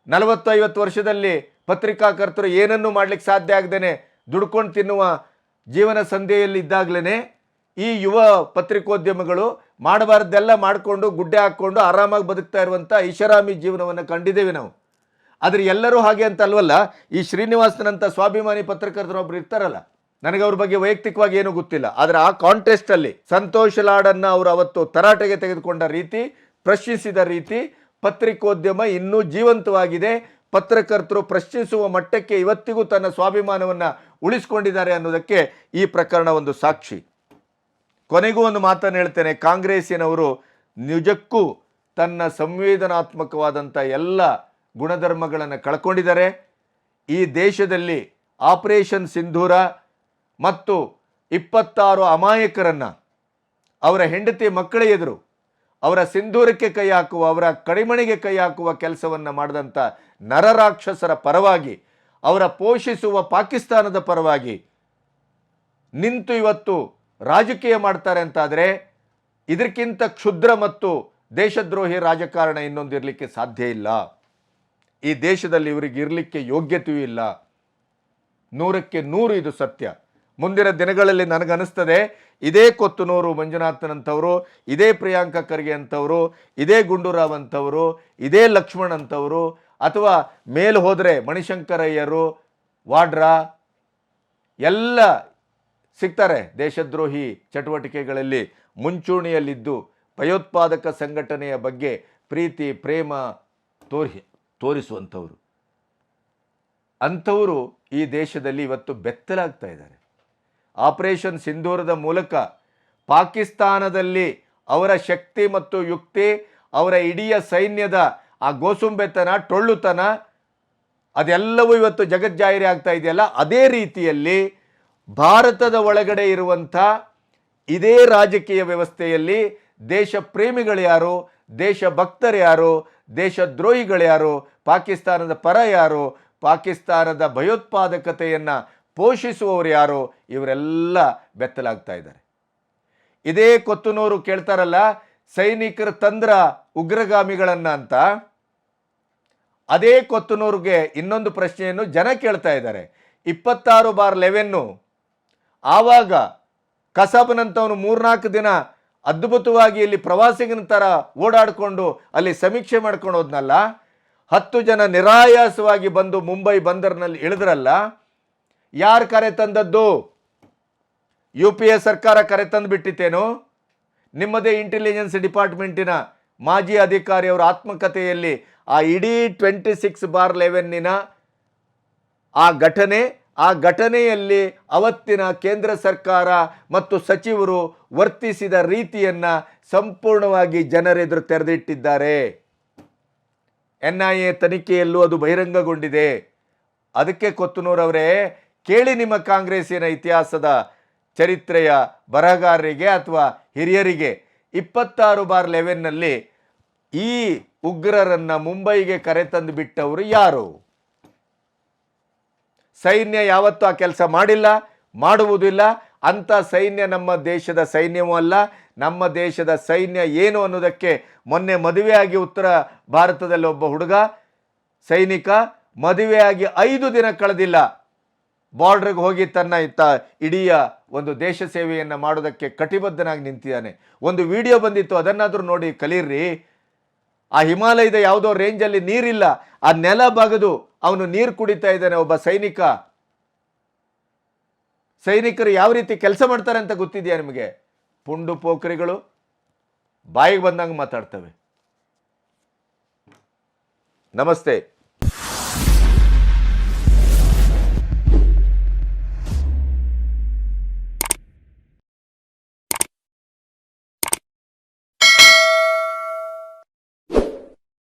40-50 ವರ್ಷದಲ್ಲಿ ಪತ್ರಿಕಾಕರ್ತರು ಏನನ್ನೂ ಮಾಡ್ಲಿಕ್ಕೆ ಸಾಧ್ಯ ಆಗದೇನೆ ದುಡ್ಕೊಂಡು ತಿನ್ನುವ ಜೀವನ ಸಂಧಿಯಲ್ಲಿ ಇದ್ದಾಗಲೇ ಈ ಯುವ ಪತ್ರಿಕೋದ್ಯಮಗಳು ಮಾಡಬಾರ್ದೆಲ್ಲ ಮಾಡಿಕೊಂಡು ಗುಡ್ಡೆ ಹಾಕ್ಕೊಂಡು ಆರಾಮಾಗಿ ಬದುಕ್ತಾ ಇರುವಂಥ ಐಷಾರಾಮಿ ಜೀವನವನ್ನು ಕಂಡಿದ್ದೇವೆ ನಾವು. ಆದರೆ ಎಲ್ಲರೂ ಹಾಗೆ ಅಂತ ಅಲ್ವಲ್ಲ. ಈ ಶ್ರೀನಿವಾಸನಂಥ ಸ್ವಾಭಿಮಾನಿ ಪತ್ರಕರ್ತರೊಬ್ಬರು ಇರ್ತಾರಲ್ಲ, ನನಗೆ ಅವ್ರ ಬಗ್ಗೆ ವೈಯಕ್ತಿಕವಾಗಿ ಏನೂ ಗೊತ್ತಿಲ್ಲ. ಆದರೆ ಆ ಕಾಂಟೆಸ್ಟಲ್ಲಿ ಸಂತೋಷ್ ಲಾಡನ್ನು ಅವರು ಅವತ್ತು ತರಾಟೆಗೆ ತೆಗೆದುಕೊಂಡ ರೀತಿ, ಪ್ರಶ್ನಿಸಿದ ರೀತಿ, ಪತ್ರಿಕೋದ್ಯಮ ಇನ್ನೂ ಜೀವಂತವಾಗಿದೆ. ಪತ್ರಕರ್ತರು ಪ್ರಶ್ನಿಸುವ ಮಟ್ಟಕ್ಕೆ ಇವತ್ತಿಗೂ ತನ್ನ ಸ್ವಾಭಿಮಾನವನ್ನು ಉಳಿಸಿಕೊಂಡಿದ್ದಾರೆ ಅನ್ನೋದಕ್ಕೆ ಈ ಪ್ರಕರಣ ಒಂದು ಸಾಕ್ಷಿ. ಕೊನೆಗೂ ಒಂದು ಮಾತನ್ನು ಹೇಳ್ತೇನೆ, ಕಾಂಗ್ರೆಸ್ಸಿನವರು ನಿಜಕ್ಕೂ ತನ್ನ ಸಂವೇದನಾತ್ಮಕವಾದಂಥ ಎಲ್ಲ ಗುಣಧರ್ಮಗಳನ್ನು ಕಳ್ಕೊಂಡಿದ್ದಾರೆ. ಈ ದೇಶದಲ್ಲಿ ಆಪರೇಷನ್ ಸಿಂಧೂರ ಮತ್ತು 26 ಅಮಾಯಕರನ್ನು ಅವರ ಹೆಂಡತಿ ಮಕ್ಕಳ ಎದುರು ಅವರ ಸಿಂಧೂರಕ್ಕೆ ಕೈ ಹಾಕುವ, ಅವರ ಕಡಿಮಣಿಗೆ ಕೈ ಹಾಕುವ ಕೆಲಸವನ್ನು ಮಾಡಿದಂಥ ನರರಾಕ್ಷಸರ ಪರವಾಗಿ, ಅವರ ಪೋಷಿಸುವ ಪಾಕಿಸ್ತಾನದ ಪರವಾಗಿ ನಿಂತು ಇವತ್ತು ರಾಜಕೀಯ ಮಾಡ್ತಾರೆ ಅಂತಾದರೆ ಇದಕ್ಕಿಂತ ಕ್ಷುದ್ರ ಮತ್ತು ದೇಶದ್ರೋಹಿ ರಾಜಕಾರಣ ಇನ್ನೊಂದಿರಲಿಕ್ಕೆ ಸಾಧ್ಯ ಇಲ್ಲ. ಈ ದೇಶದಲ್ಲಿ ಇವರಿಗೆ ಇರಲಿಕ್ಕೆ ಯೋಗ್ಯತೆಯೂ ಇಲ್ಲ. 100ಕ್ಕೆ 100 ಇದು ಸತ್ಯ. ಮುಂದಿನ ದಿನಗಳಲ್ಲಿ ನನಗನ್ನಿಸ್ತದೆ ಇದೇ ಕೊತ್ತನೂರು ಮಂಜುನಾಥನಂಥವರು, ಇದೇ ಪ್ರಿಯಾಂಕಾ ಖರ್ಗೆ ಅಂಥವರು, ಇದೇ ಗುಂಡೂರಾವ್ ಅಂಥವರು, ಇದೇ ಲಕ್ಷ್ಮಣ್ ಅಂಥವರು, ಅಥವಾ ಮೇಲೆ ಹೋದರೆ ಮಣಿಶಂಕರಯ್ಯರು, ವಾಡ್ರಾ ಎಲ್ಲ ಸಿಗ್ತಾರೆ. ದೇಶದ್ರೋಹಿ ಚಟುವಟಿಕೆಗಳಲ್ಲಿ ಮುಂಚೂಣಿಯಲ್ಲಿದ್ದು ಭಯೋತ್ಪಾದಕ ಸಂಘಟನೆಯ ಬಗ್ಗೆ ಪ್ರೀತಿ ಪ್ರೇಮ ತೋರಿಸುವಂಥವರು. ಅಂಥವರು ಈ ದೇಶದಲ್ಲಿ ಇವತ್ತು ಬೆತ್ತಲಾಗ್ತಾ ಇದ್ದಾರೆ. ಆಪರೇಷನ್ ಸಿಂಧೂರದ ಮೂಲಕ ಪಾಕಿಸ್ತಾನದಲ್ಲಿ ಅವರ ಶಕ್ತಿ ಮತ್ತು ಯುಕ್ತಿ, ಅವರ ಇಡೀ ಸೈನ್ಯದ ಆ ಗೋಸುಂಬೆತನ, ಟೊಳ್ಳುತನ ಅದೆಲ್ಲವೂ ಇವತ್ತು ಜಗಜ್ಜಾಹಿರಿ ಆಗ್ತಾ ಇದೆಯಲ್ಲ, ಅದೇ ರೀತಿಯಲ್ಲಿ ಭಾರತದ ಒಳಗಡೆ ಇರುವಂಥ ಇದೇ ರಾಜಕೀಯ ವ್ಯವಸ್ಥೆಯಲ್ಲಿ ದೇಶ ಪ್ರೇಮಿಗಳು ಯಾರು, ದೇಶ ಭಕ್ತರು ಯಾರು, ದೇಶದ್ರೋಹಿಗಳು ಯಾರು, ಪಾಕಿಸ್ತಾನದ ಪರ ಯಾರು, ಪಾಕಿಸ್ತಾನದ ಭಯೋತ್ಪಾದಕತೆಯನ್ನು ಪೋಷಿಸುವವರು ಯಾರು, ಇವರೆಲ್ಲ ಬೆತ್ತಲಾಗ್ತಾ ಇದ್ದಾರೆ. ಇದೇ ಕೊತ್ತನೂರು ಕೇಳ್ತಾರಲ್ಲ, ಸೈನಿಕರ ತಂದ್ರ ಉಗ್ರಗಾಮಿಗಳನ್ನ ಅಂತ. ಅದೇ ಕೊತ್ತನೂರಿಗೆ ಇನ್ನೊಂದು ಪ್ರಶ್ನೆಯನ್ನು ಜನ ಕೇಳ್ತಾ ಇದ್ದಾರೆ. 26/11 ಆವಾಗ ಕಸಾಬ್ನಂತವನು 3-4 ದಿನ ಅದ್ಭುತವಾಗಿ ಇಲ್ಲಿ ಪ್ರವಾಸಿಗನ ಥರ ಓಡಾಡಿಕೊಂಡು ಅಲ್ಲಿ ಸಮೀಕ್ಷೆ ಮಾಡ್ಕೊಂಡು ಹೋದ್ನಲ್ಲ, 10 ಜನ ನಿರಾಯಾಸವಾಗಿ ಬಂದು ಮುಂಬೈ ಬಂದರ್ನಲ್ಲಿ ಇಳಿದ್ರಲ್ಲ, ಯಾರು ಕರೆ ತಂದದ್ದು? UPA ಸರ್ಕಾರ ಕರೆ ತಂದು ಬಿಟ್ಟಿತ್ತೇನು? ನಿಮ್ಮದೇ ಇಂಟೆಲಿಜೆನ್ಸ್ ಡಿಪಾರ್ಟ್ಮೆಂಟಿನ ಮಾಜಿ ಅಧಿಕಾರಿಯವರ ಆತ್ಮಕಥೆಯಲ್ಲಿ ಆ ಇಡೀ 26/11 ಆ ಘಟನೆಯಲ್ಲಿ ಅವತ್ತಿನ ಕೇಂದ್ರ ಸರ್ಕಾರ ಮತ್ತು ಸಚಿವರು ವರ್ತಿಸಿದ ರೀತಿಯನ್ನು ಸಂಪೂರ್ಣವಾಗಿ ಜನರೆದುರು ತೆರೆದಿಟ್ಟಿದ್ದಾರೆ. NIA ತನಿಖೆಯಲ್ಲೂ ಅದು ಬಹಿರಂಗಗೊಂಡಿದೆ. ಅದಕ್ಕೆ ಕೊತ್ತನೂರವರೇ, ಕೇಳಿ ನಿಮ್ಮ ಕಾಂಗ್ರೆಸ್ಸಿನ ಇತಿಹಾಸದ ಚರಿತ್ರೆಯ ಬರಹಗಾರರಿಗೆ ಅಥವಾ ಹಿರಿಯರಿಗೆ, 26/11 ಈ ಉಗ್ರರನ್ನ ಮುಂಬೈಗೆ ಕರೆತಂದು ಬಿಟ್ಟವರು ಯಾರು? ಸೈನ್ಯ ಯಾವತ್ತೂ ಆ ಕೆಲಸ ಮಾಡಿಲ್ಲ, ಮಾಡುವುದಿಲ್ಲ. ಅಂಥ ಸೈನ್ಯ ನಮ್ಮ ದೇಶದ ಸೈನ್ಯವೂ ಅಲ್ಲ. ನಮ್ಮ ದೇಶದ ಸೈನ್ಯ ಏನು ಅನ್ನೋದಕ್ಕೆ ಮೊನ್ನೆ ಮದುವೆಯಾಗಿ ಉತ್ತರ ಭಾರತದಲ್ಲಿ ಒಬ್ಬ ಹುಡುಗ ಸೈನಿಕ ಮದುವೆಯಾಗಿ 5 ದಿನ ಕಳೆದಿಲ್ಲ, ಬಾರ್ಡ್ರಿಗೆ ಹೋಗಿ ತನ್ನ ಇಡೀ ಒಂದು ದೇಶ ಸೇವೆಯನ್ನು ಮಾಡೋದಕ್ಕೆ ಕಟಿಬದ್ಧನಾಗಿ ನಿಂತಿದ್ದಾನೆ. ಒಂದು ವಿಡಿಯೋ ಬಂದಿತ್ತು, ಅದನ್ನಾದರೂ ನೋಡಿ ಕಲೀರ್ರಿ. ಆ ಹಿಮಾಲಯದ ಯಾವುದೋ ರೇಂಜಲ್ಲಿ ನೀರಿಲ್ಲ, ಆ ನೆಲ ಬಗೆದು ಅವನು ನೀರು ಕುಡಿತಾ ಇದ್ದಾನೆ ಒಬ್ಬ ಸೈನಿಕ. ಸೈನಿಕರು ಯಾವ ರೀತಿ ಕೆಲಸ ಮಾಡ್ತಾರೆ ಅಂತ ಗೊತ್ತಿದೆಯಾ ನಿಮಗೆ? ಪುಂಡು ಪೋಖರಿಗಳು ಬಾಯಿಗೆ ಬಂದಂಗೆ ಮಾತಾಡ್ತವೆ. ನಮಸ್ತೆ.